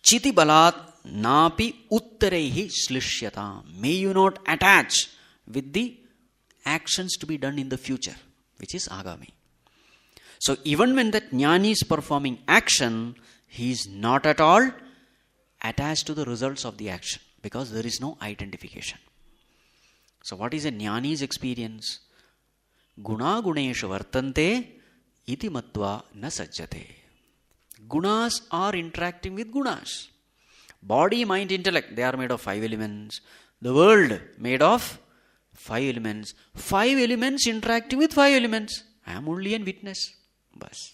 Chiti balat napi uttarehi slishyata. May you not attach with the actions to be done in the future, which is Agami. So even when that jnani is performing action, he is not at all attached to the results of the action, because there is no identification. So what is a jnani's experience? Guna guneshu vartante iti matva na sajjate. Gunas are interacting with gunas. Body, mind, intellect, they are made of 5 elements. The world made of 5 elements. 5 elements interacting with 5 elements. I am only a witness. Bas.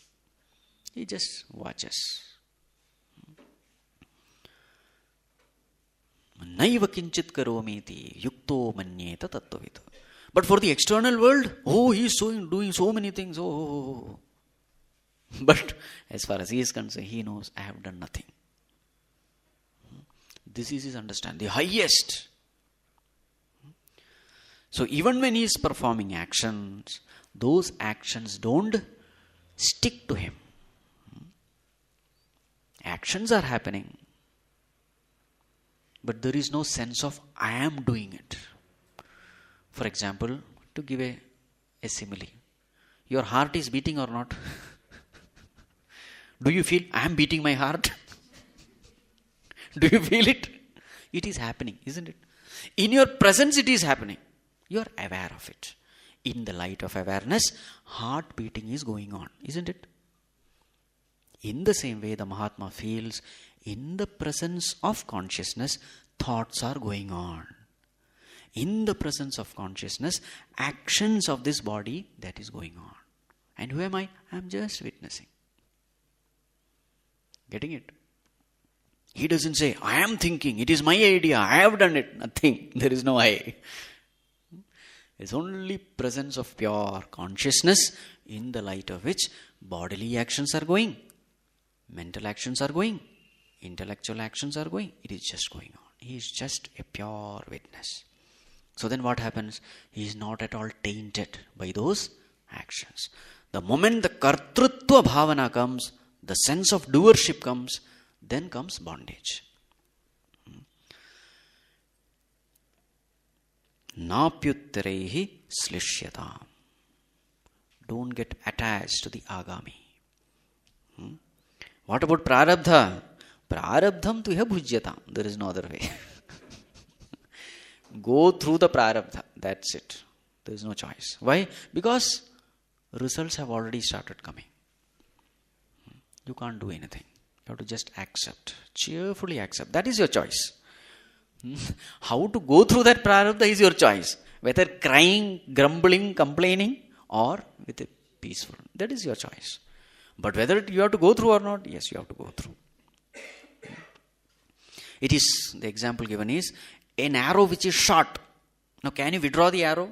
He just watches. Naiva kinchit karomiti yukto manyeta tattvavito. But for the external world, he is doing so many things. But as far as he is concerned, he knows, I have done nothing. This is his understanding, the highest. So even when he is performing actions, those actions don't stick to him. Actions are happening, but there is no sense of I am doing it. For example, to give a simile, your heart is beating or not? Do you feel I am beating my heart? Do you feel it? It is happening, isn't it? In your presence it is happening. You are aware of it. In the light of awareness, heart beating is going on, isn't it? In the same way, the Mahatma feels in the presence of consciousness, thoughts are going on. in the presence of consciousness, actions of this body that is going on. And who am I? I am just witnessing. Getting it? He doesn't say, I am thinking, it is my idea, I have done it. Nothing. There is no I. It's only presence of pure consciousness in the light of which bodily actions are going, mental actions are going, intellectual actions are going. It is just going on. He is just a pure witness. So then what happens? He is not at all tainted by those actions. The moment the kartrutva bhavana comes, the sense of doership comes, then comes bondage. Napyuttaraihi slishyatam. Don't get attached to the agami. What about prarabdha? Prarabdham tuha bhujyatam. There is no other way. Go through the prarabdha. That's it. There is no choice. Why? Because results have already started coming. You can't do anything. You have to just accept. Cheerfully accept. That is your choice. How to go through that prarabdha is your choice. Whether crying, grumbling, complaining, or with a peaceful. That is your choice. But whether you have to go through or not, yes, you have to go through. It is, the example given is, an arrow which is shot. Now can you withdraw the arrow?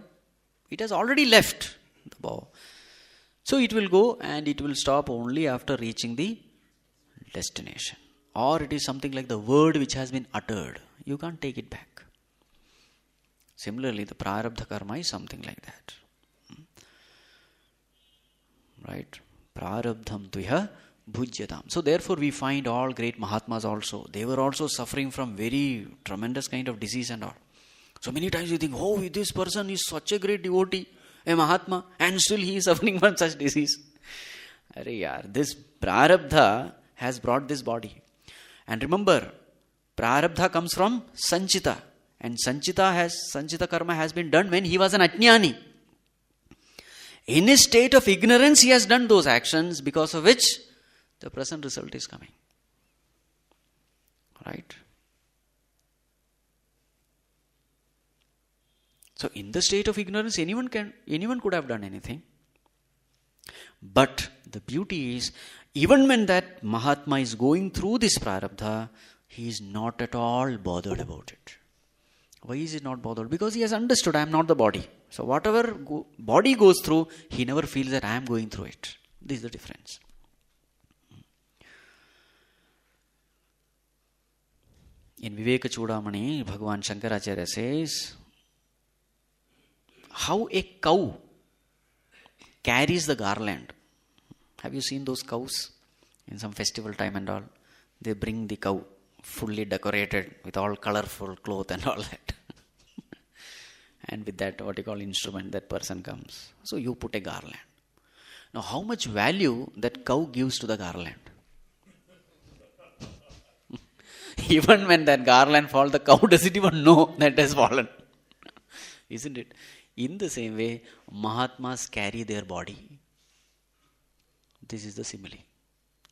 It has already left the bow. So it will go and it will stop only after reaching the destination. Or it is something like the word which has been uttered. You can't take it back. Similarly, the Prarabdha Karma is something like that. Right? Prarabdham tuha bhujyatam. So therefore we find all great Mahatmas also. They were also suffering from very tremendous kind of disease and all. So many times you think, oh, this person is such a great devotee, a Mahatma, and still he is suffering from such disease. This Prarabdha has brought this body. And remember, Prarabdha comes from Sanchita. And Sanchita Karma has been done when he was an Ajnani. In a state of ignorance, he has done those actions because of which the present result is coming. Right? So in the state of ignorance, anyone could have done anything. But the beauty is, even when that Mahatma is going through this Prarabdha, he is not at all bothered about it. Why is he not bothered? Because he has understood, I am not the body. So whatever body goes through, he never feels that I am going through it. This is the difference. In Viveka Chudamani, Bhagavan Shankaracharya says, how a cow carries the garland. Have you seen those cows? In some festival time and all, they bring the cow fully decorated with all colorful cloth and all that. And with that, what you call instrument, that person comes. So you put a garland. Now how much value that cow gives to the garland? Even when that garland falls, the cow doesn't even know that it has fallen. Isn't it? In the same way, Mahatmas carry their body. This is the simile.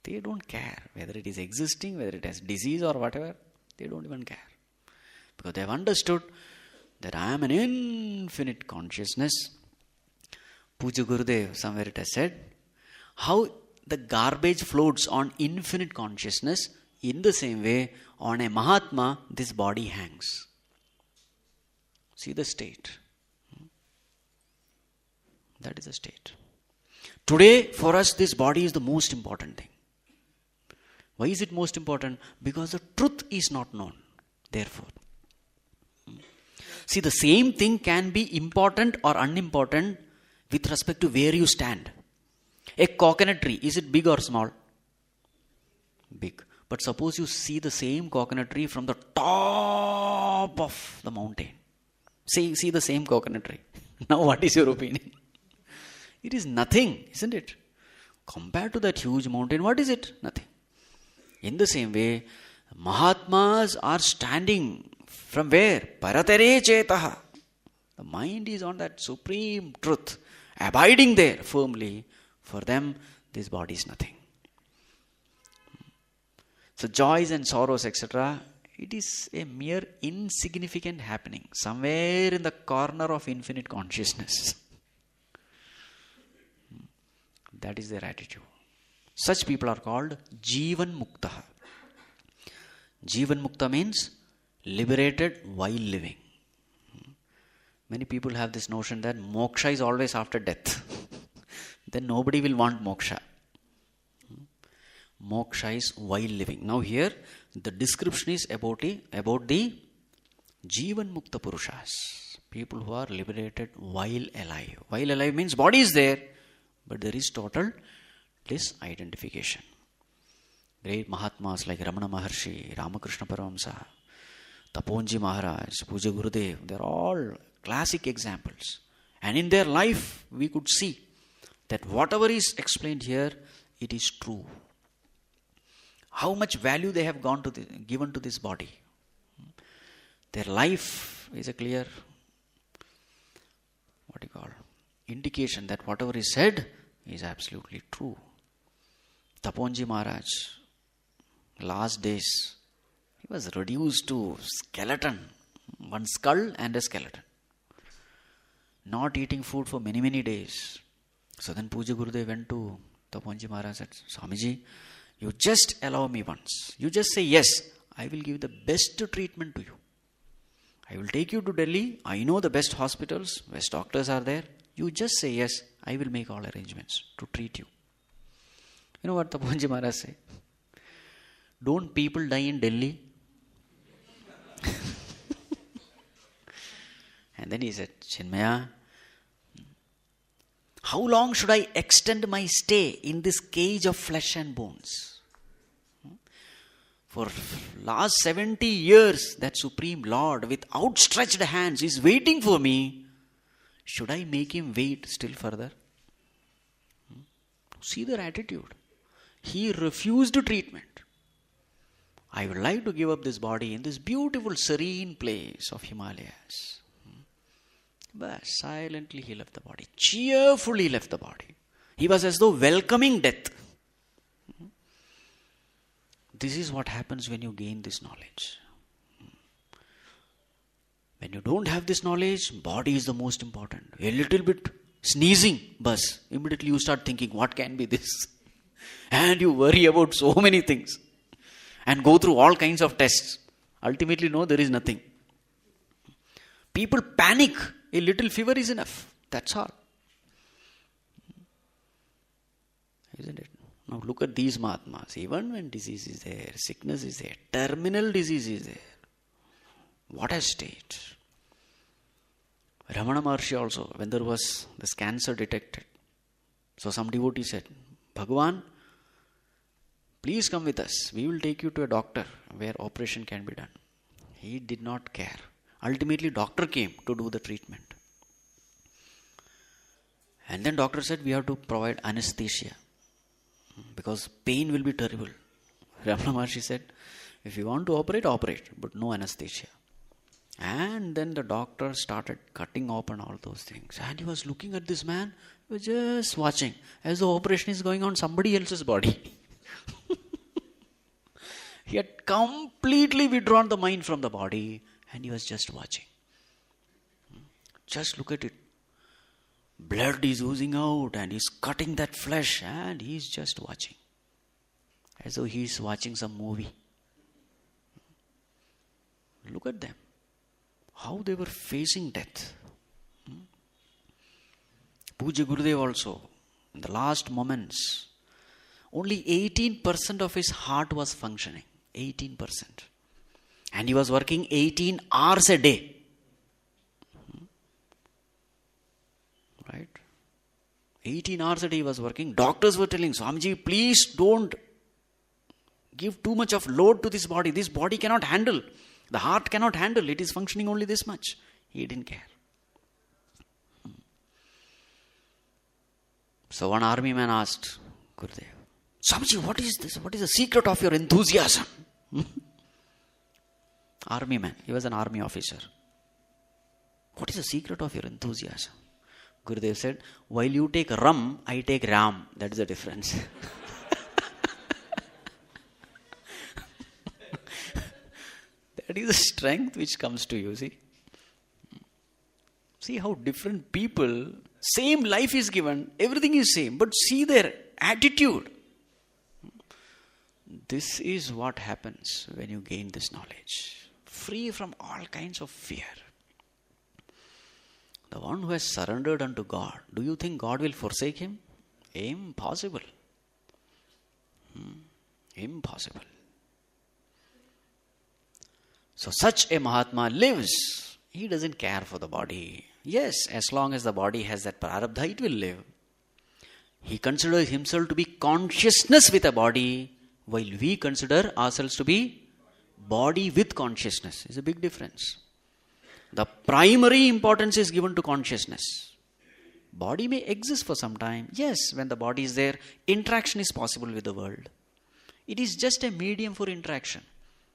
They don't care whether it is existing, whether it has disease or whatever. They don't even care. Because they have understood that I am an infinite consciousness. Puja Gurudev, somewhere it has said, how the garbage floats on infinite consciousness, in the same way, on a Mahatma, this body hangs. See the state. That is the state. Today, for us, this body is the most important thing. Why is it most important? Because the truth is not known. Therefore. See, the same thing can be important or unimportant with respect to where you stand. A coconut tree, is it big or small? Big. But suppose you see the same coconut tree from the top of the mountain. See the same coconut tree. Now what is your opinion? It is nothing, isn't it? Compared to that huge mountain, what is it? Nothing. In the same way, Mahatmas are standing from where? Paratere chetaha. The mind is on that supreme truth, abiding there firmly. For them, this body is nothing. So joys and sorrows, etc., It is a mere insignificant happening somewhere in the corner of infinite consciousness. That is their attitude. Such people are called Jivan Mukta. Jivan Mukta means liberated while living. Many people have this notion that moksha is always after death. Then nobody will want moksha. Moksha is while living. Now here, the description is about the Jivan Mukta Purushas. People who are liberated while alive. While alive means body is there, but there is total disidentification. Great Mahatmas like Ramana Maharshi, Ramakrishna Paramahamsa, Taponji Maharaj, Puja Gurudev, they are all classic examples. And in their life, we could see that whatever is explained here, it is true. How much value they have given to this body. Their life is a clear, indication that whatever is said is absolutely true. Taponji Maharaj, last days, he was reduced to skeleton, one skull and a skeleton. Not eating food for many, many days. So then Puja Gurudev went to Taponji Maharaj and said, Swamiji, you just allow me once. You just say yes, I will give the best treatment to you. I will take you to Delhi. I know the best hospitals, best doctors are there. You just say yes, I will make all arrangements to treat you. You know what Taponji Maharaj said? Don't people die in Delhi? And then he said, Chinmaya, how long should I extend my stay in this cage of flesh and bones? For last 70 years, that Supreme Lord with outstretched hands is waiting for me. Should I make him wait still further? See their attitude. He refused treatment. I would like to give up this body in this beautiful serene place of Himalayas. But silently he left the body. Cheerfully left the body. He was as though welcoming death. This is what happens when you gain this knowledge. When you don't have this knowledge, body is the most important. A little bit sneezing, buzz. Immediately you start thinking, what can be this? And you worry about so many things. And go through all kinds of tests. Ultimately, no, there is nothing. People panic. A little fever is enough. That's all. Isn't it? Now look at these Mahatmas. Even when disease is there, sickness is there, terminal disease is there. What a state. Ramana Maharshi also, when there was this cancer detected. So some devotee said, Bhagavan, please come with us. We will take you to a doctor where operation can be done. He did not care. Ultimately, doctor came to do the treatment. And then doctor said, we have to provide anesthesia because pain will be terrible. Ramana Maharshi said, if you want to operate, operate, but no anesthesia. And then the doctor started cutting open all those things. And he was looking at this man, he was just watching as the operation is going on somebody else's body. He had completely withdrawn the mind from the body and he was just watching. Just look at it. Blood is oozing out and he's cutting that flesh and he's just watching. As though he's watching some movie. Look at them. How they were facing death. Puja Gurudev also, in the last moments, only 18% of his heart was functioning. 18%. And he was working 18 hours a day. Right? 18 hours a day he was working. Doctors were telling, Swamiji, please don't give too much of load to this body. This body cannot handle. The heart cannot handle. It is functioning only this much. He didn't care. So one army man asked Gurudev, Swamiji, what is this? What is the secret of your enthusiasm? Army man. He was an army officer. What is the secret of your enthusiasm? Gurudev said, while you take rum, I take ram. That is the difference. That is the strength which comes to you, see. See how different people, same life is given, everything is same, but see their attitude. This is what happens when you gain this knowledge. Free from all kinds of fear. The one who has surrendered unto God, do you think God will forsake him? Impossible. Impossible. So such a Mahatma lives. He doesn't care for the body. Yes, as long as the body has that Prarabdha, it will live. He considers himself to be consciousness with a body, while we consider ourselves to be body with consciousness. It's a big difference. The primary importance is given to consciousness. Body may exist for some time. Yes, when the body is there, interaction is possible with the world. It is just a medium for interaction.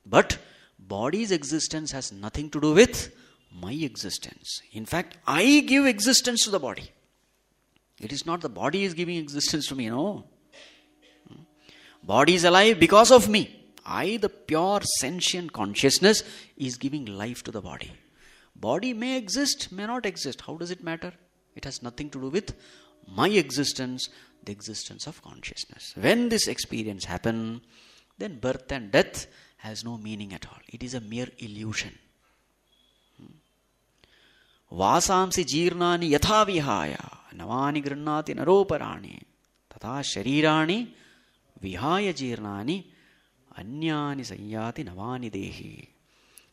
But body's existence has nothing to do with my existence. In fact, I give existence to the body. It is not the body is giving existence to me, no. Body is alive because of me. I, the pure sentient consciousness, is giving life to the body. Body may exist, may not exist. How does it matter? It has nothing to do with my existence, the existence of consciousness. When this experience happens, then birth and death has no meaning at all. It is a mere illusion. Vasamsi jirnani yatha vihaya navani grannati naroparani tata sharirani vihaya jirnani anyani sanyati navani dehi.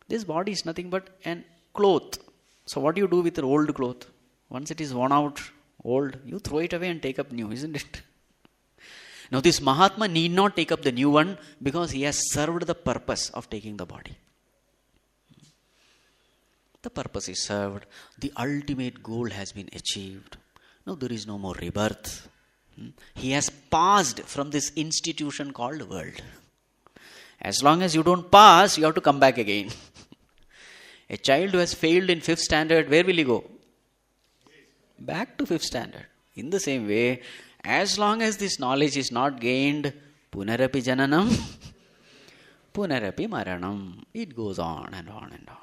This body is nothing but an cloth. So what do you do with an old cloth? Once it is worn out, old, you throw it away and take up new, isn't it? Now this Mahatma need not take up the new one because he has served the purpose of taking the body. The purpose is served. The ultimate goal has been achieved. Now there is no more rebirth. He has passed from this institution called world. As long as you don't pass, you have to come back again. A child who has failed in 5th standard, where will he go? Back to 5th standard. In the same way, as long as this knowledge is not gained, punarapi jananam, punarapi maranam. It goes on and on and on.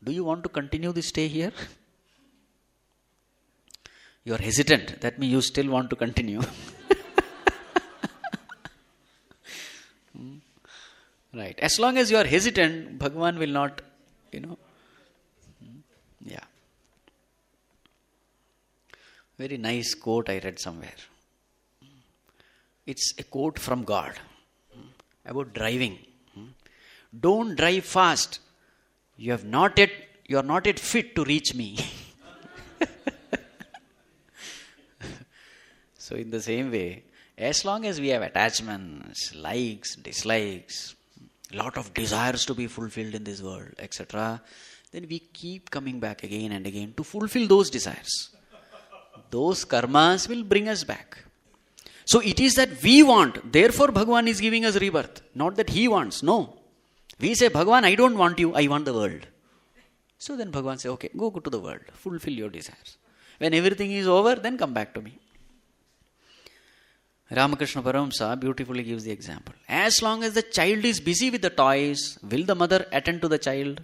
Do you want to continue this stay here? You are hesitant. That means you still want to continue. Right. As long as you are hesitant, Bhagavan will not, Yeah. Very nice quote I read somewhere. It's a quote from God about driving. Don't drive fast. You are not yet fit to reach me. So in the same way, as long as we have attachments, likes, dislikes, lot of desires to be fulfilled in this world, etc., then we keep coming back again and again to fulfill those desires. Those karmas will bring us back. So it is that we want, therefore Bhagavan is giving us rebirth. Not that he wants, no. We say, Bhagavan, I don't want you, I want the world. So then Bhagavan says, okay, go to the world, fulfill your desires. When everything is over, then come back to me. Ramakrishna Paramsa beautifully gives the example. As long as the child is busy with the toys, will the mother attend to the child?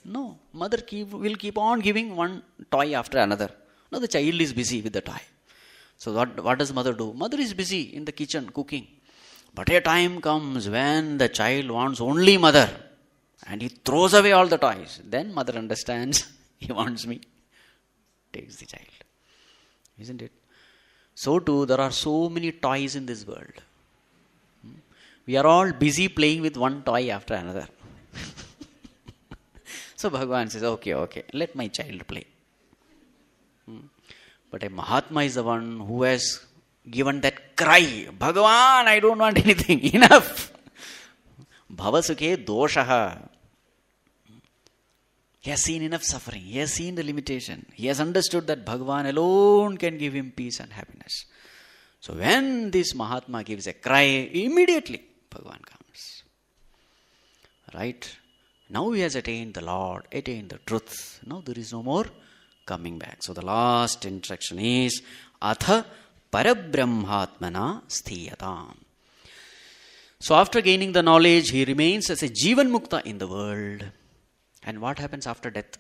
No. Mother will keep on giving one toy after another. No, the child is busy with the toy. So what does mother do? Mother is busy in the kitchen cooking. But a time comes when the child wants only mother. And he throws away all the toys. Then mother understands, he wants me. Takes the child. Isn't it? So too, there are so many toys in this world. We are all busy playing with one toy after another. So Bhagavan says, okay, let my child play. But a Mahatma is the one who has given that cry, Bhagavan, I don't want anything, enough. Bhavasukhe doshaha. He has seen enough suffering. He has seen the limitation. He has understood that Bhagavan alone can give him peace and happiness. So when this Mahatma gives a cry, immediately Bhagavan comes. Right? Now he has attained the Lord, attained the truth. Now there is no more coming back. So the last instruction is Atha Parabrahma-āTMāna sthiyatam. So after gaining the knowledge, he remains as a Jivan Mukta in the world. And what happens after death?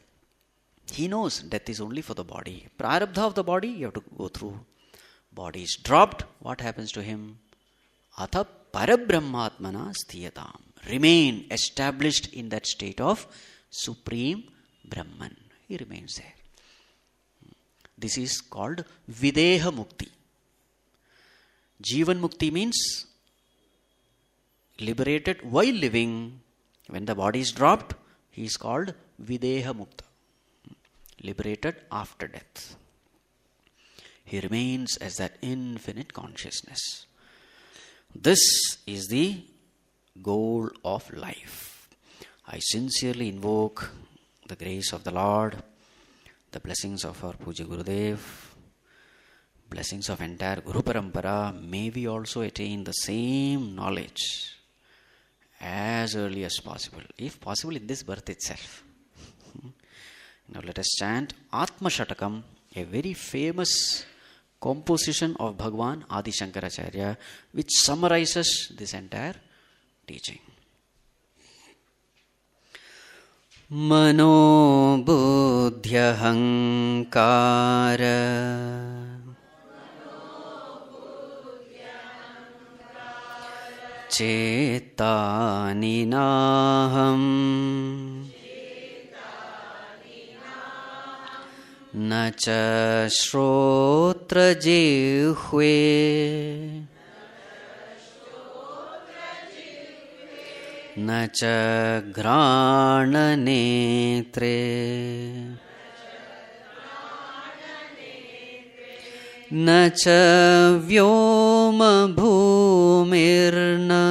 He knows death is only for the body. Prarabdha of the body, you have to go through. Body is dropped. What happens to him? Atha Parabrahma-ātmana sthiyatam. Remain established in that state of Supreme Brahman. He remains there. This is called Videha Mukti. Jivan Mukti means liberated while living. When the body is dropped, he is called Videha Mukta. Liberated after death. He remains as that infinite consciousness. This is the goal of life. I sincerely invoke the grace of the Lord, the blessings of our Puja Gurudev, blessings of entire Guru Parampara. May we also attain the same knowledge as early as possible, if possible in this birth itself. Now let us chant Atma Shatakam, a very famous composition of Bhagwan Adi Shankaracharya, which summarizes this entire teaching. Mano buddhya hankara cetani naham na cha shrotra jihve na cha grana netre na cha vyoma bhumirna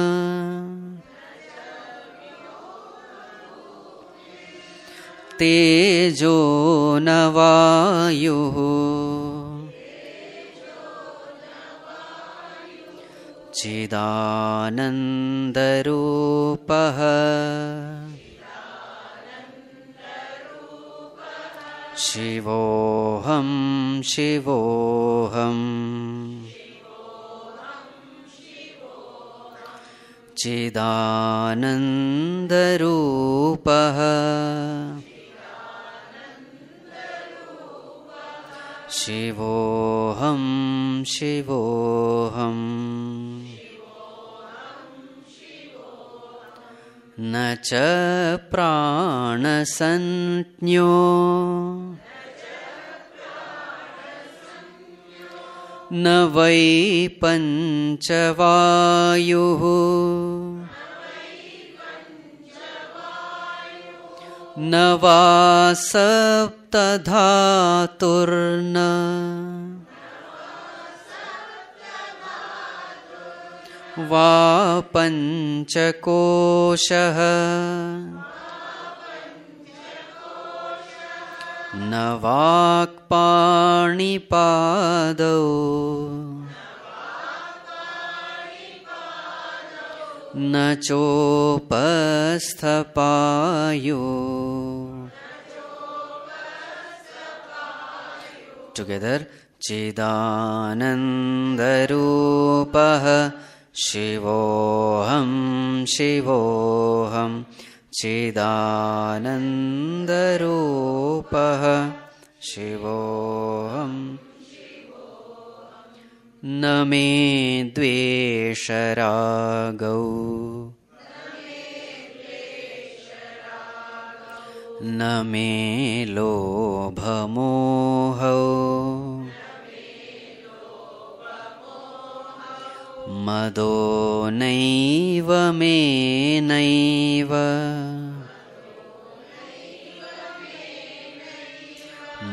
tejo navayu chidanandarupaha shivoham shivoham chidanandarupaha shivoham shivoham na cha prana santnyo na vai panchavayuh na va saptadhaturna va panchakoshaha na vakpāṇipādau na chopasthapayo. Together, Chidanandarupaha Shivoham Shivoham Chidanandarupaha Shivoham. Name dvesharagau Name lobhamohau Mado naiva me naiva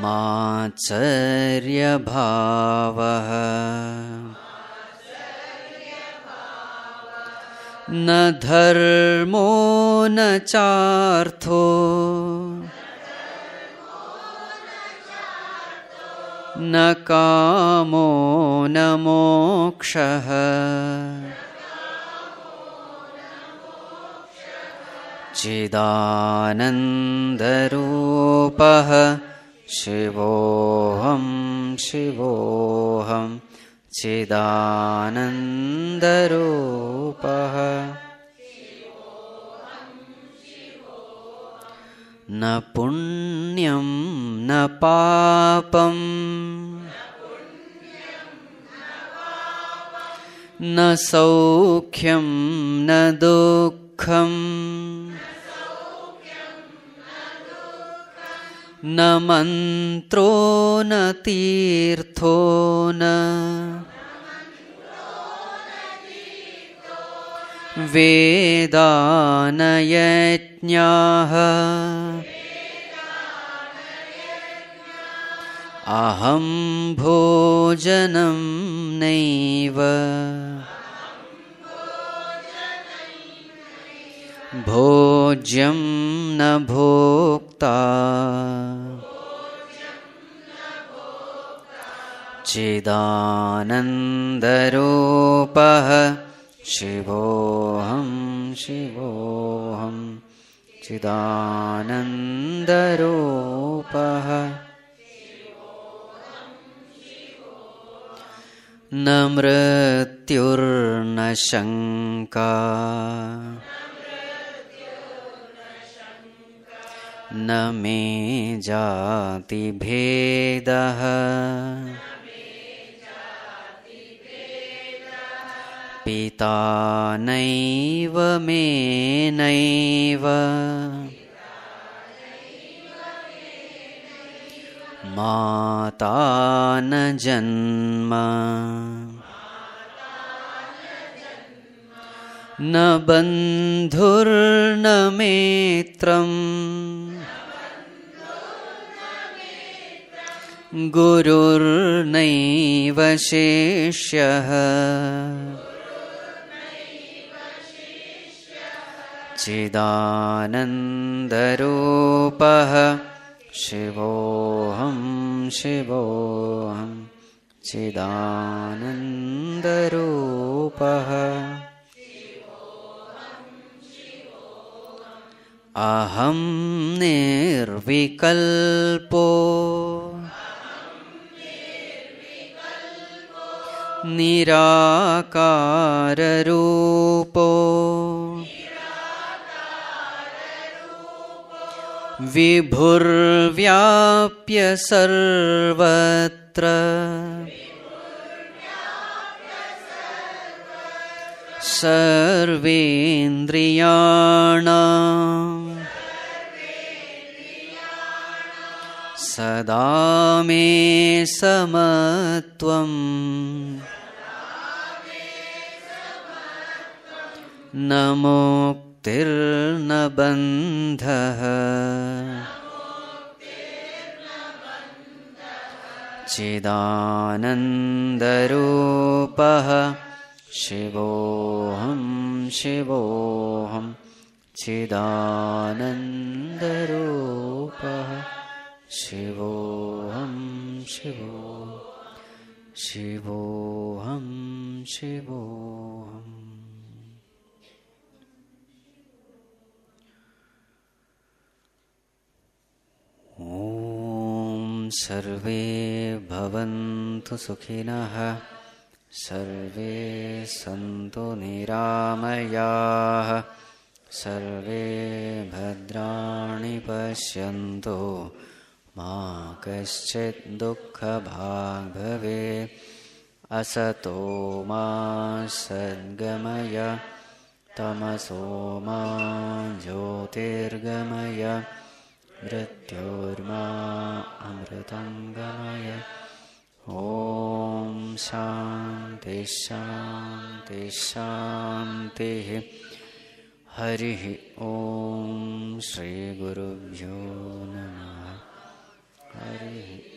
Matsarya bhavaha Na dharmo na chartho Na kamo na mokshaha Chidanandarupaha Shivoham Shivoham Chidanandarupaha न punyam न papam न saukyam न dukkham न mantro न tirtho न Veda न yajñāha aham bhojanam naiva bhojyam na bhokta chidanandarupah Shivoham Shivoham Chidanandarupah Na mrityur na shanka Na me jati bhedah Pita naiva me naiva Mata na janma Na bandhur na mitram Gurur naiva shishyah Chidanandarupah Shivoham Shivoham Chidanandarupah Aham nirvikalpo Nirakararupo Vibhurvyapya sarvatra Sarvendriyanam Sada me samatvam Namuktirna bandhah Chidanandarupah Shivoham Shivoham Chidanandarupah Shivoham Shivoham Shivoham Shivoham Om Sarve Bhavantu Sukhinah Sarve Santu Niramayah Sarve Bhadrani Pashyantu Ma Kaschit Dukkha Bhag Bhave Asato Ma Sadgamaya Tamaso Ma Jyotirgamaya Mrityorma Amritam Gamaya Om Shanti Shanti Shanti Harihi Om Shri Gurubhyo Namaha Harihi